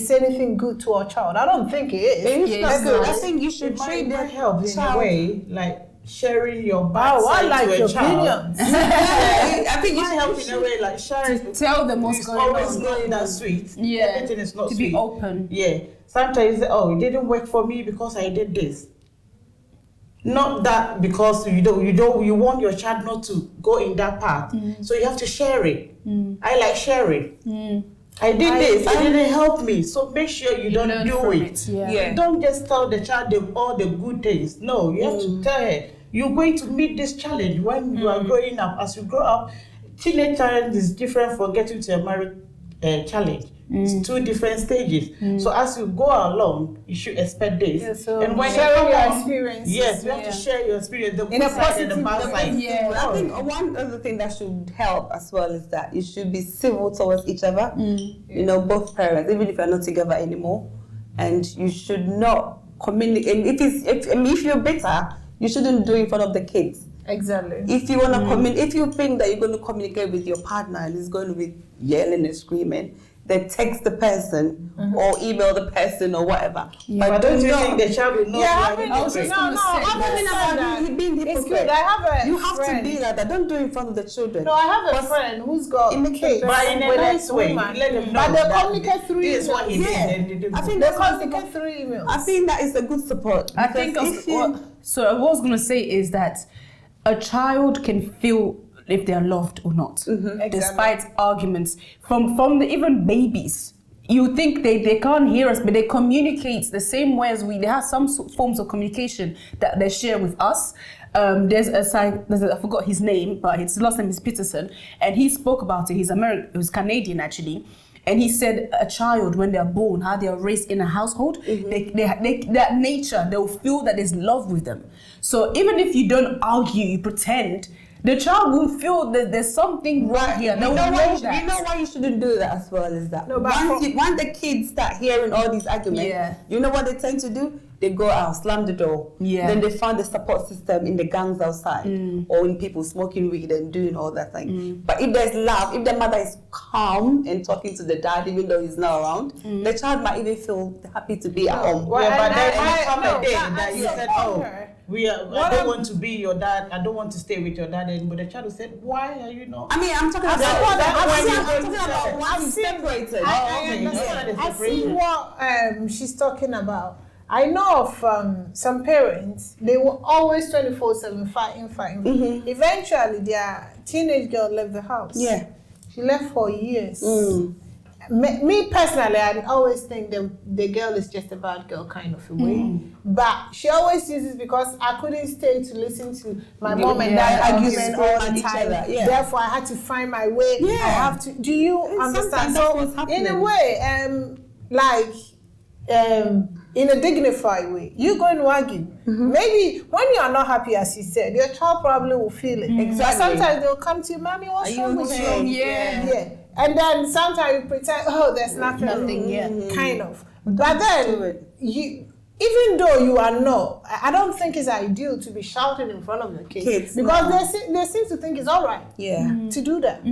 anything good to our child? I don't think it is. It's not good. I think you It should treat might the help in child. a way, like sharing your bad Oh, I side like to your a child. opinions. I think It you might help in a way, like sharing. Tell them what's going always on. not that sweet. Yeah. Everything is not To sweet. be open. Yeah. Sometimes, it didn't work for me because I did this. Not that because you want your child not to go in that path. So you have to share it. I like sharing. I did this, it didn't help me. So make sure you don't learn do from it. it, yeah. You don't just tell the child all the good things. No, you have to tell her, you're going to meet this challenge when you are growing up. As you grow up, teenage challenge is different from getting to a married challenge. It's 2 different stages. So as you go along, you should expect this. Yeah, so and when sharing you your come on, experiences. yes, you have to share your experience, the In good a side and the positive bad way. side. Yeah. I think one other thing that should help as well is that you should be civil towards each other. Both parents, even if you're not together anymore, and you should not communicate. If you're bitter, you shouldn't do it in front of the kids. Exactly. If you want to if you think that you're going to communicate with your partner and it's going to be yelling and screaming, then text the person or email the person or whatever. Yeah. But don't you think the child will know? It's good. I have a You have friend. to be like that. Don't do it in front of the children. No, I have a friend who's got kids. But in a with nice way, woman. let them know But they that communicate through this is what he emails. did. and they did I it. think They that's communicate through emails. I think that is a good support. I think Because so what I was going to say is that a child can feel if they're loved or not, despite arguments from the even babies. You think they can't hear us, but they communicate the same way as we. They have some forms of communication that they share with us. There's I forgot his name, but his last name is Peterson, and he spoke about it. He's Canadian actually. And he said a child, when they're born, how they are raised in a household, that nature, they'll feel that there's love with them. So even if you don't argue, you pretend, the child will feel that there's something wrong here. You know why you shouldn't do that as well is that once the kids start hearing all these arguments, you know what they tend to do? They go out, slam the door. Yeah. Then they find the support system in the gangs outside or in people smoking weed and doing all that thing. But if there's love, if the mother is calm and talking to the dad even though he's not around, the child might even feel happy to be at home. Well, But then I come a day I that you said, support her. I don't want to be your dad. I don't want to stay with your dad anymore. The child will say, why are you not? I mean, I'm talking about once you separated. I understand. I see what she's talking about. I know of some parents, they were always 24/7 fighting. Eventually, their teenage girl left the house. Yeah. She left for years. Me personally, I always think the girl is just a bad girl kind of a way. But she always uses because I couldn't stay to listen to my mom and dad argument all the time. Therefore, I had to find my way. I have to. Do you understand? So, in a way, in a dignified way, you go and argue. Maybe when you are not happy, as you said, your child probably will feel it. Exactly. But sometimes they'll come to you, Mommy, what's wrong with you? Yeah. And then sometimes you pretend, oh, there's nothing kind of. But then, even though you are not, I don't think it's ideal to be shouting in front of the kids because they seem to think it's all right to do that.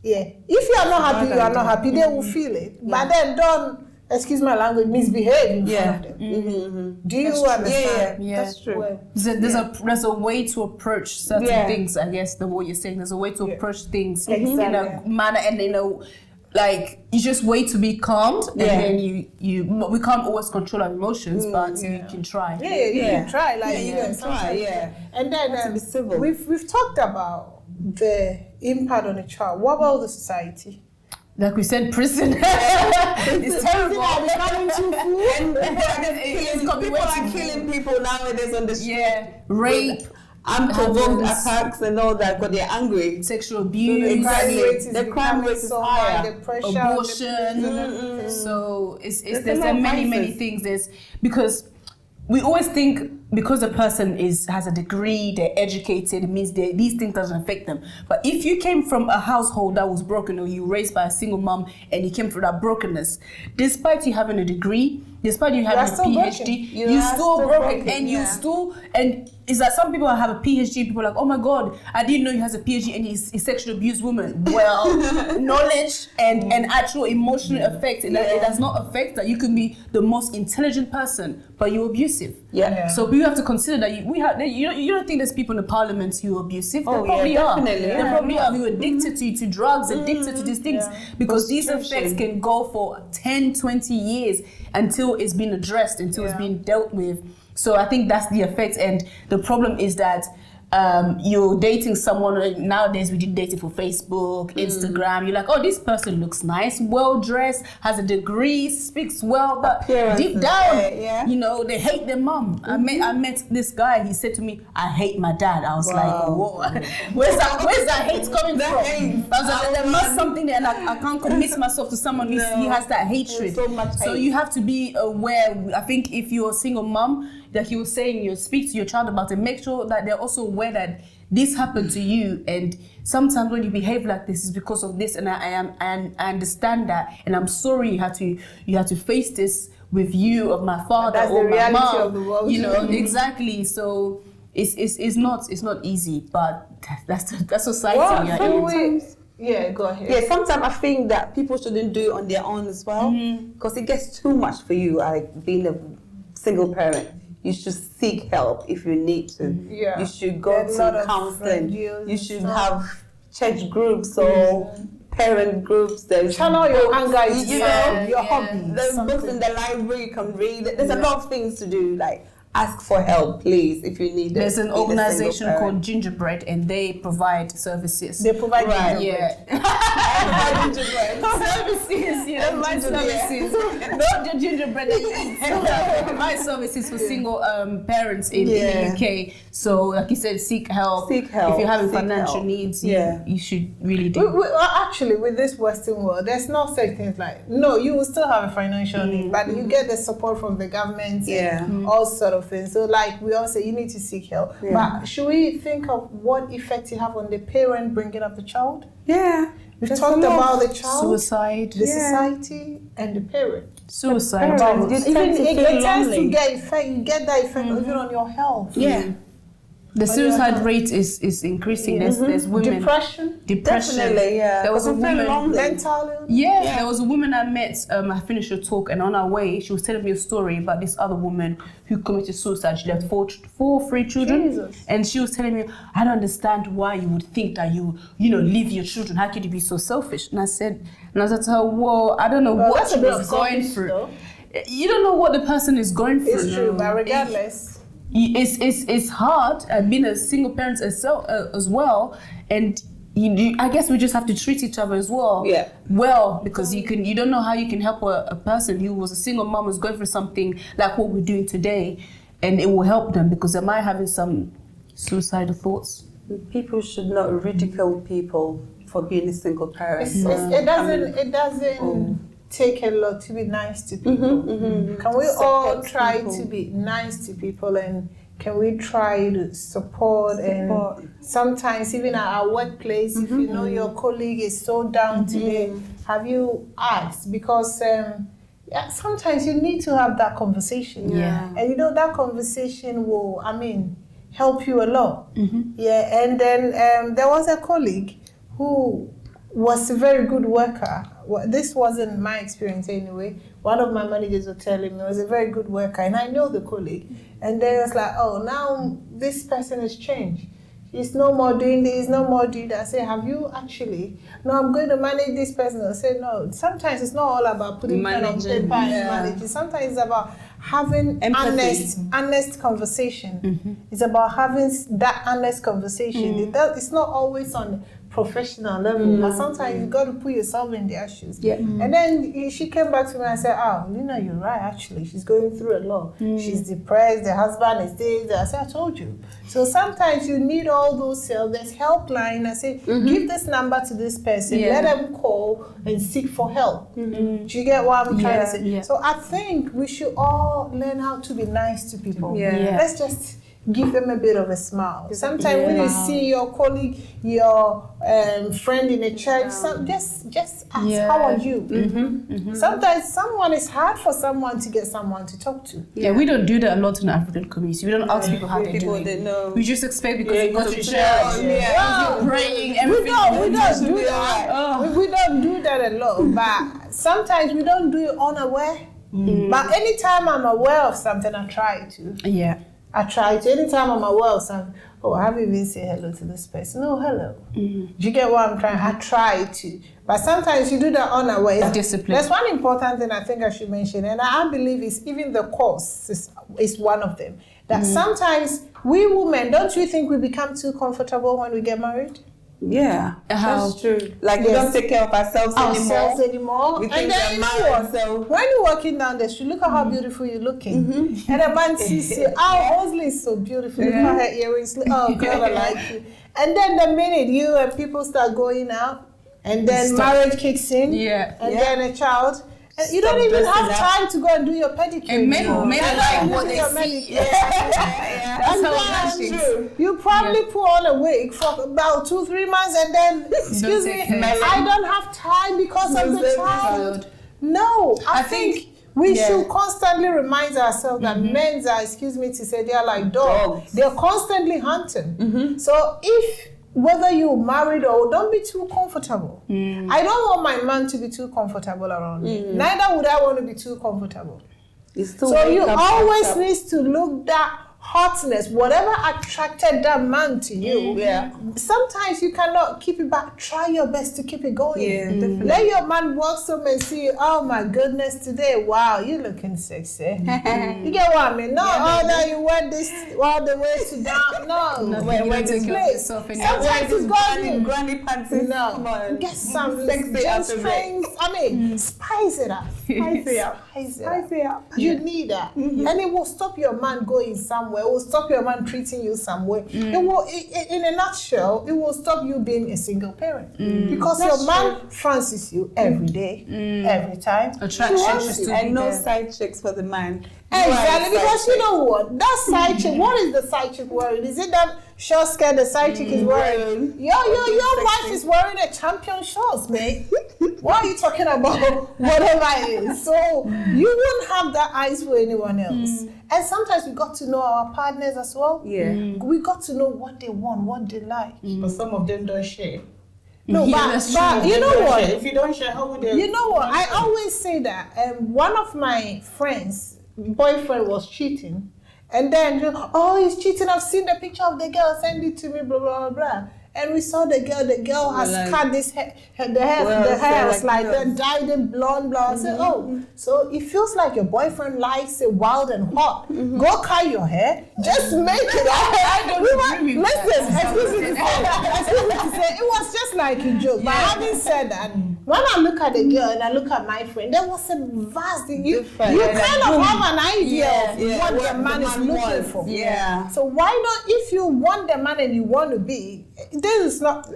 Yeah. If you are not happy, you are not happy. They will feel it. But then don't, excuse my language, misbehave in front of them. Do you understand? Yeah, that's true. Well, there's a way to approach certain things. I guess what you're saying. There's a way to approach things in a manner, and like you just wait to be calmed, and then we can't always control our emotions, but you can try. You can try. You can try. And then we've talked about the impact on a child. What about the society? Like we said, prison. It's terrible. People are killing people nowadays on the street. Yeah, rape, unprovoked attacks and all that because they're angry. Sexual abuse. The crime rate is higher. The pressure, abortion. So there's many things. Because we always think because a person has a degree, they're educated, it means these things doesn't affect them. But if you came from a household that was broken, or you were raised by a single mom and you came through that brokenness, despite you having a degree, despite you having a PhD, you're still broken. And is that some people have a PhD, people are like, oh my God, I didn't know he has a PhD and he's sexually abused women. Well, knowledge and actual emotional effect, it does not affect that. You could be the most intelligent person, but you're abusive. So you have to consider that you don't think there's people in the parliament who are abusive. They probably are. They probably are. Who are addicted to drugs, addicted to these things, because these effects can go for 10, 20 years until it's been addressed, until it's been dealt with. So I think that's the effect, and the problem is that you're dating someone. Nowadays we did dating for Facebook, Instagram. You're like, oh, this person looks nice, well dressed, has a degree, speaks well, but deep down, they hate their mom. I met this guy. He said to me, "I hate my dad." I was like, whoa, where's that hate coming from? I was like, there must something there, and I can't commit myself to someone who has that hatred. So you have to be aware. I think if you're a single mom, that he was saying, you speak to your child about it, make sure that they're also aware that this happened to you, and sometimes when you behave like this is because of this, and I understand that, and I'm sorry you had to face this with you or my father or my mom. Of the world. Exactly. So it's not easy, but that's society. Go ahead. Yeah, sometimes I think that people shouldn't do it on their own as well, because it gets too much for you, like being a single parent. You should seek help if you need to. You should go to counseling. You should have church groups or parent groups. There's channel your anger into your hobby. There's books in the library you can read. There's a lot of things to do. Like, ask for help, please, if you need it. There's an organization called Gingerbread, and they provide services. They provide gingerbread. Services, services. Not the gingerbread that you eat. They provide services for single parents in the UK. So, like you said, seek help. If you're having financial needs, you should really do. Actually, with this Western world, there's no such things like, no, you will still have a financial need, but you get the support from the government and all sort of things. So, like we all say, you need to seek help. But should we think of what effect it have on the parent bringing up the child? We've talked about the child, suicide, the society, and the parent. Suicide. It tends to get effect. You get that effect even on your health. The suicide rate is increasing. There's women. Depression. Definitely, There was a woman. Mental illness. There was a woman I met. I finished a talk, and on our way, she was telling me a story about this other woman who committed suicide. She left three children, and she was telling me, I don't understand why you would think that you leave your children. How could you be so selfish? And I said to her, whoa, I don't know what she was going through. you don't know what the person is going through. It's true, but regardless, it's hard being a single parent as well, and I guess we just have to treat each other as well. Yeah. Well, because you don't know how you can help a person who was a single mom who's going through something like what we're doing today, and it will help them because they might having some suicidal thoughts. People should not ridicule people for being a single parent. it doesn't take a lot to be nice to people. Can we all try to be nice to people, and can we try to support? And sometimes even at our workplace, if you know your colleague is so down today, have you asked? Because sometimes you need to have that conversation. And you know that conversation will, help you a lot. Yeah, and then there was a colleague who was a very good worker. Well, this wasn't my experience anyway. One of my managers was telling me he was a very good worker, and I know the colleague. And then it was like, oh, now this person has changed. He's no more doing this, no more doing that. I say, have you actually? No, I'm going to manage this person. I say, no. Sometimes it's not all about putting pen on paper and managing. Sometimes it's about having honest conversation. It's about having that honest conversation. It's not always on professional level, but sometimes you got to put yourself in their shoes. And then she came back to me and said, you're right, actually. She's going through a lot. She's depressed, the husband is this. I said, I told you. So sometimes you need all those help. There's helpline. I say, give this number to this person. Let them call and seek for help. Do you get what I'm trying to say? So I think we should all learn how to be nice to people. Let's just give them a bit of a smile. Sometimes when you see your colleague, your friend in a church, just ask, how are you? Sometimes it's hard for someone to get someone to talk to. We don't do that a lot in the African community. We don't ask people how they're doing. We just expect because you go to church, you're praying, everything. We don't do that. We don't do that a lot, but sometimes we don't do it unaware. But anytime I'm aware of something, I try to. I try to. Anytime I'm aware of something, I haven't even said hello to this person. No, hello. Do you get what I'm trying? I try to. But sometimes you do that unaware. Discipline. There's one important thing I think I should mention, and I believe is even the course is one of them. That sometimes we women, don't you think we become too comfortable when we get married? Yeah, that's true. Like we don't take care of ourselves anymore. And then you know what? So when you're walking down the street, look at how beautiful you're looking. And a man sees you. Oh, Osley is so beautiful. Look at her earrings. Oh, girl, I like you. And then the minute you and people start going out, and then marriage kicks in, and then a child. You don't even have time to go and do your pedicure. And maybe like what they see. That's how it is. You probably put on a wig for about 2-3 months and then, excuse me, I don't have time because of the child. No, I think we should constantly remind ourselves that men are, excuse me to say, they are like dogs. They're constantly hunting. So whether you're married or don't be too comfortable. I don't want my man to be too comfortable around me. Neither would I want to be too comfortable. So you always need to look that hotness, whatever attracted that man to you. Sometimes you cannot keep it back. Try your best to keep it going. Let your man walk some and see, oh my goodness, today, wow, you're looking sexy. You get what I mean? No, that you wear this all the way to down. No, wear this place. Sometimes it's going granny panties. No, get some sexy strings. Spice it up. Spice it up. You need that. And it will stop your man going somewhere. It will stop your man treating you some way. It will, in a nutshell, it will stop you being a single parent. Because your man fancies you every day, every time. Attraction. And no side chicks for the man. Exactly, because you know what? That side chick, what is the side chick wearing? Is it that short skirt the side chick is wearing? Your wife is wearing a champion shorts, mate. What are you talking about? Whatever it is. So you wouldn't have that eyes for anyone else. And sometimes we got to know our partners as well. We got to know what they want, what they like. But some of them don't share. No, but you know what? If you don't share, how would they? You know what? I always say that one of my friends' boyfriend was cheating, and then he's cheating. I've seen the picture of the girl. Send it to me. Blah blah blah. And we saw the girl has like, cut this hair, the hair was like that, dyed it blonde. I said, oh, so it feels like your boyfriend likes it wild and hot. Go cut your hair, just make it. I don't agree with that. Excuse me to say, it was just like a joke. But having said that, when I look at the girl and I look at my friend, there was a vast you kind of have an idea of what the man is looking for. Yeah. So why not, if you want the man and you want to be, this is not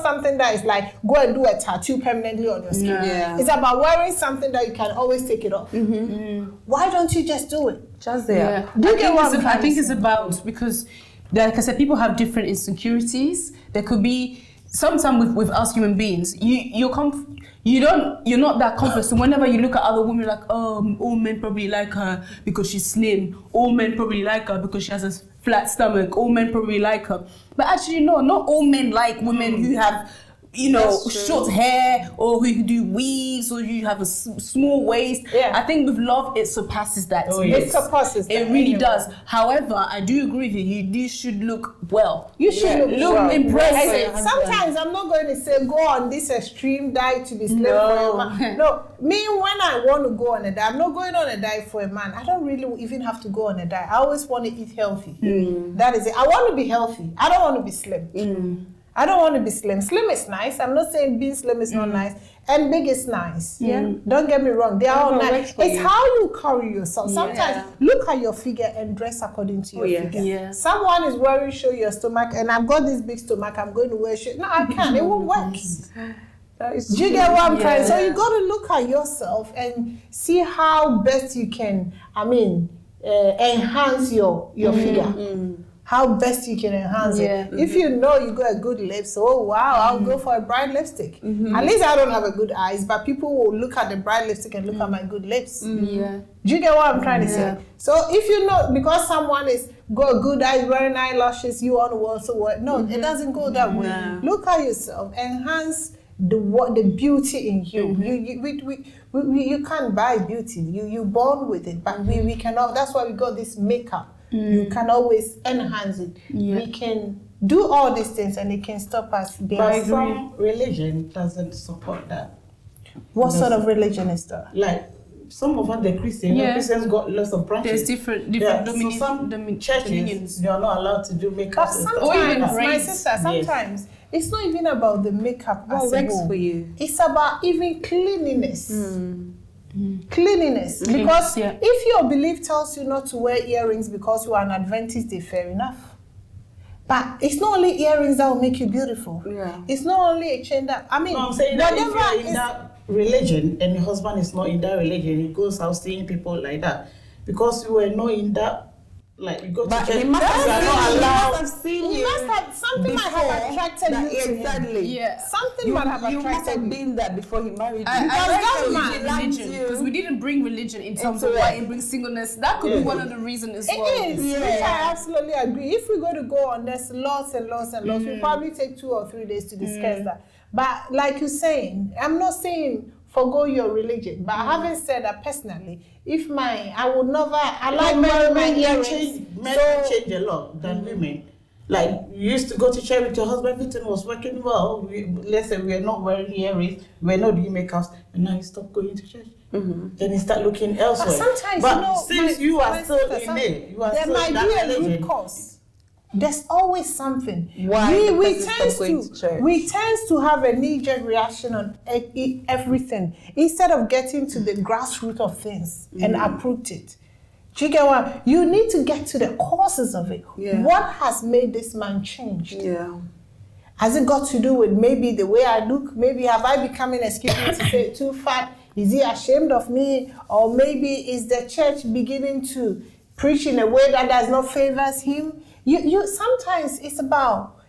something that is like go and do a tattoo permanently on your skin. Yeah. It's about wearing something that you can always take it off. Why don't you just do it? Just there. Yeah. Do you get what I think it's about, because like I said, people have different insecurities. There could be sometimes with us human beings, you're not that confident. So whenever you look at other women, like, oh, all men probably like her because she's slim. All men probably like her because she has a flat stomach. All men probably like her. But actually, no, not all men like women who have, short hair, or who do weaves, or who have a small waist. Yeah. I think with love, it surpasses that. It surpasses that. It really does. However, I do agree with you. You should look well. You should look well. Impressive. Sometimes I'm not going to say go on this extreme diet to be slim for a man. No, me when I want to go on a diet, I'm not going on a diet for a man. I don't really even have to go on a diet. I always want to eat healthy. That is it. I want to be healthy. I don't want to be slim. I don't want to be slim. Slim is nice. I'm not saying being slim is not nice. And big is nice. Yeah. Don't get me wrong. They are all nice. It's how you carry yourself. Sometimes look at your figure and dress according to your figure. Yeah. Someone is wearing show your stomach, and I've got this big stomach. I'm going to wear shirt. No, I can't. It won't work. Do you get what I'm trying? So you got to look at yourself and see how best you can. Enhance your figure. How best you can enhance it. If you know you got a good lips, oh wow, I'll go for a bright lipstick. At least I don't have a good eyes, but people will look at the bright lipstick and look at my good lips. Do you get what I'm trying to say? So if you know, because someone is got good eyes, wearing eyelashes, you want to also wear. No, it doesn't go that way. Look at yourself, enhance the beauty in you. You can't buy beauty. You born with it, but we cannot. That's why we got this makeup. You can always enhance it. We can do all these things and it can stop us being. But some religion doesn't support that. What sort of religion is that? Like some of us, the Christians, Christians got lots of branches. There's different so some churches, they are not allowed to do makeup. But sometimes, my sister, sometimes it's not even about the makeup. What works for you? It's about even cleanliness. Cleanliness, because if your belief tells you not to wear earrings because you are an Adventist, then fair enough. But it's not only earrings that will make you beautiful. It's not only a chain that I'm saying that if you're in that religion and your husband is not in that religion, he goes out seeing people like that because you were not in that. Like you go to church, he must have seen you. Something might have attracted you to exactly. him. Something might have attracted you. You must have been there before he married you. Because we didn't bring religion in terms of why it brings singleness. That could be one of the reasons as well. It is, which I absolutely agree. If we're going to go on, there's lots and lots and lots. We'll probably take 2 or 3 days to discuss that. But like you're saying, I'm not saying forgo your religion, but having said that personally, I like wearing my earrings. Men change a lot than women. Like you used to go to church with your husband, everything was working well. Let's say we're not wearing earrings, we're not doing makeups, and now you stop going to church. Then you start looking elsewhere. But sometimes, since you are still in it, you are still in that religion. There might be a root cause. There's always something. Why we tend to have a knee-jerk reaction on everything instead of getting to the grassroots of things and uproot it. Do you get what? You need to get to the causes of it. What has made this man change? Has it got to do with maybe the way I look? Maybe have I become an excuse to say too fat? Is he ashamed of me? Or maybe is the church beginning to preach in a way that does not favor him? You sometimes it's about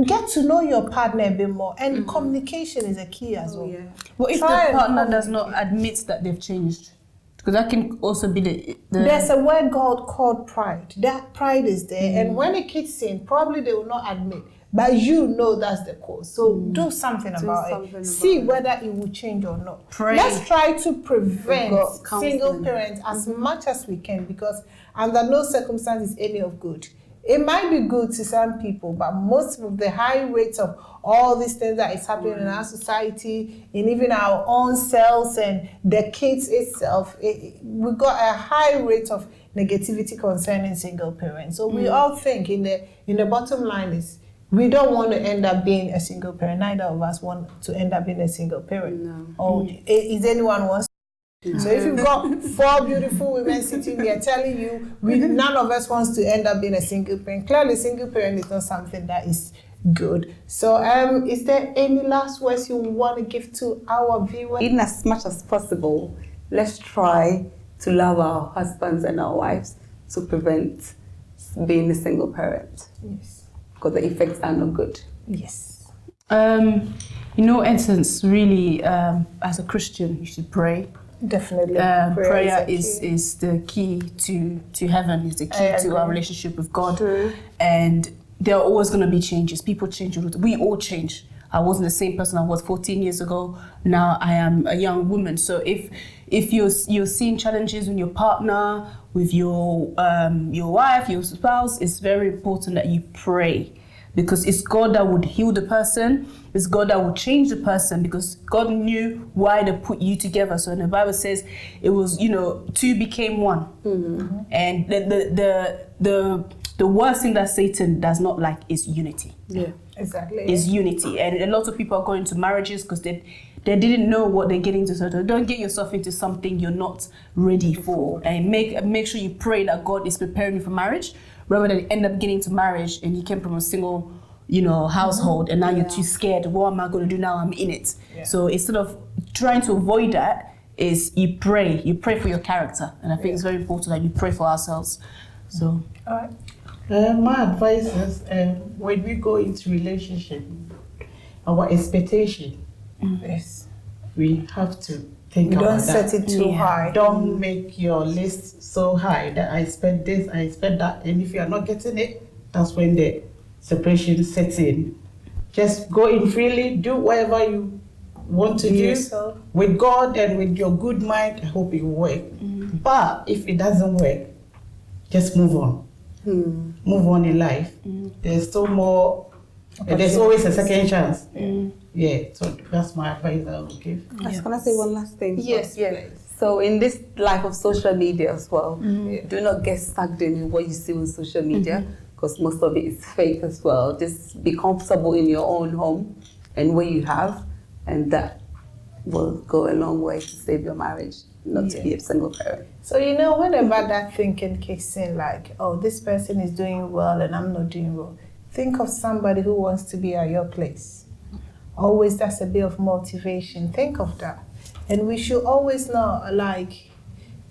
get to know your partner a bit more, and communication is a key as well. Well, if the partner does not admit that they've changed, because that can also be the There's a word called pride. That pride is there, and when it kicks in, probably they will not admit, but you know that's the cause. So do something about it. See whether it will change or not. Let's try to prevent single parents as much as we can, because under no circumstances any of good. it might be good to some people, but most of the high rates of all these things that is happening in our society, and even our own selves and the kids itself, we got a high rate of negativity concerning single parents. So we all think in the bottom line is we don't want to end up being a single parent. Neither of us want to end up being a single parent. No. Or is anyone wants? So if you've got 4 beautiful women sitting there telling you none of us wants to end up being a single parent, clearly single parent is not something that is good. So is there any last words you want to give to our viewers? In as much as possible, let's try to love our husbands and our wives to prevent being a single parent. Yes. Because the effects are not good. Yes. In essence, really, as a Christian, you should pray. Definitely. Prayer is the key to heaven, is the key to our relationship with God. True. And there are always going to be changes. People change. We all change. I wasn't the same person I was 14 years ago. Now I am a young woman. So if you're seeing challenges with your partner, with your wife, your spouse, it's very important that you pray. Because it's God that would heal the person. It's God that would change the person, because God knew why they put you together. So the Bible says it was, two became one. Mm-hmm. And the worst thing that Satan does not like is unity. Yeah, exactly. Is unity. And a lot of people are going into marriages because they didn't know what they're getting into. So don't get yourself into something you're not ready for. And make sure you pray that God is preparing you for marriage, rather than end up getting into marriage and you came from a single, household, and now you're too scared. What am I going to do now? I'm in it. Yeah. So instead of trying to avoid that, is you pray for your character. And I think it's very important that you pray for ourselves. So, all right. My advice is when we go into relationship, our expectation is we have to think about that. Don't set it too high. Don't make your list so high that I expect this, I expect that, and if you are not getting it, that's when the separation sets in. Just go in freely, do whatever you want to do with God and with your good mind. I hope it will work. Mm-hmm. But if it doesn't work, just move on. Move on in life. There's still more. There's always a second chance. Yeah, so that's my advice I would give. I just want to say one last thing. Yes, please. So in this life of social media as well, do not get sucked in what you see on social media, because most of it is fake as well. Just be comfortable in your own home and what you have, and that will go a long way to save your marriage, not to be a single parent. So whenever that thinking kicks in, like, oh, this person is doing well and I'm not doing well, think of somebody who wants to be at your place. Always, that's a bit of motivation. Think of that. And we should always not, like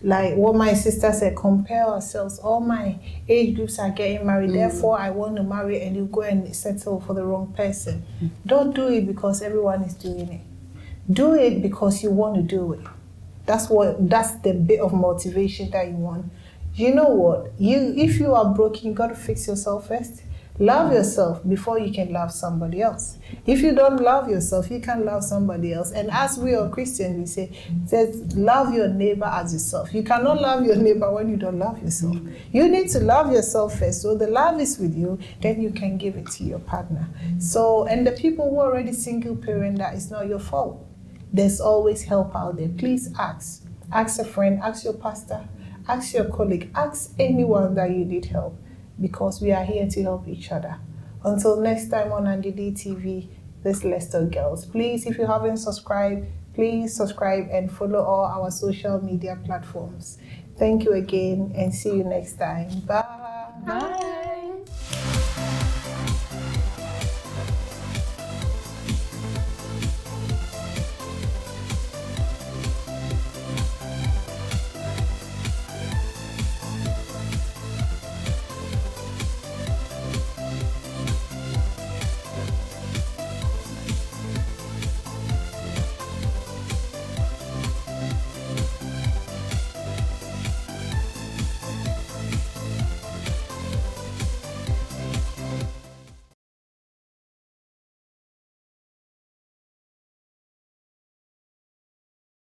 what my sister said, compare ourselves. All my age groups are getting married, therefore I want to marry, and you go and settle for the wrong person. Don't do it because everyone is doing it. Do it because you want to do it. That's the bit of motivation that you want. You know what? If you are broken, you got to fix yourself first. Love yourself before you can love somebody else. If you don't love yourself, you can't love somebody else. And as we are Christians, we say, it says, love your neighbor as yourself. You cannot love your neighbor when you don't love yourself. You need to love yourself first. So the love is with you, then you can give it to your partner. So, and the people who are already single parent, that is not your fault. There's always help out there. Please ask. Ask a friend, ask your pastor, ask your colleague, ask anyone that you need help, because we are here to help each other. Until next time on NDD TV, this Leicester Girls. Please, if you haven't subscribed, please subscribe and follow all our social media platforms. Thank you again and see you next time. Bye. Bye.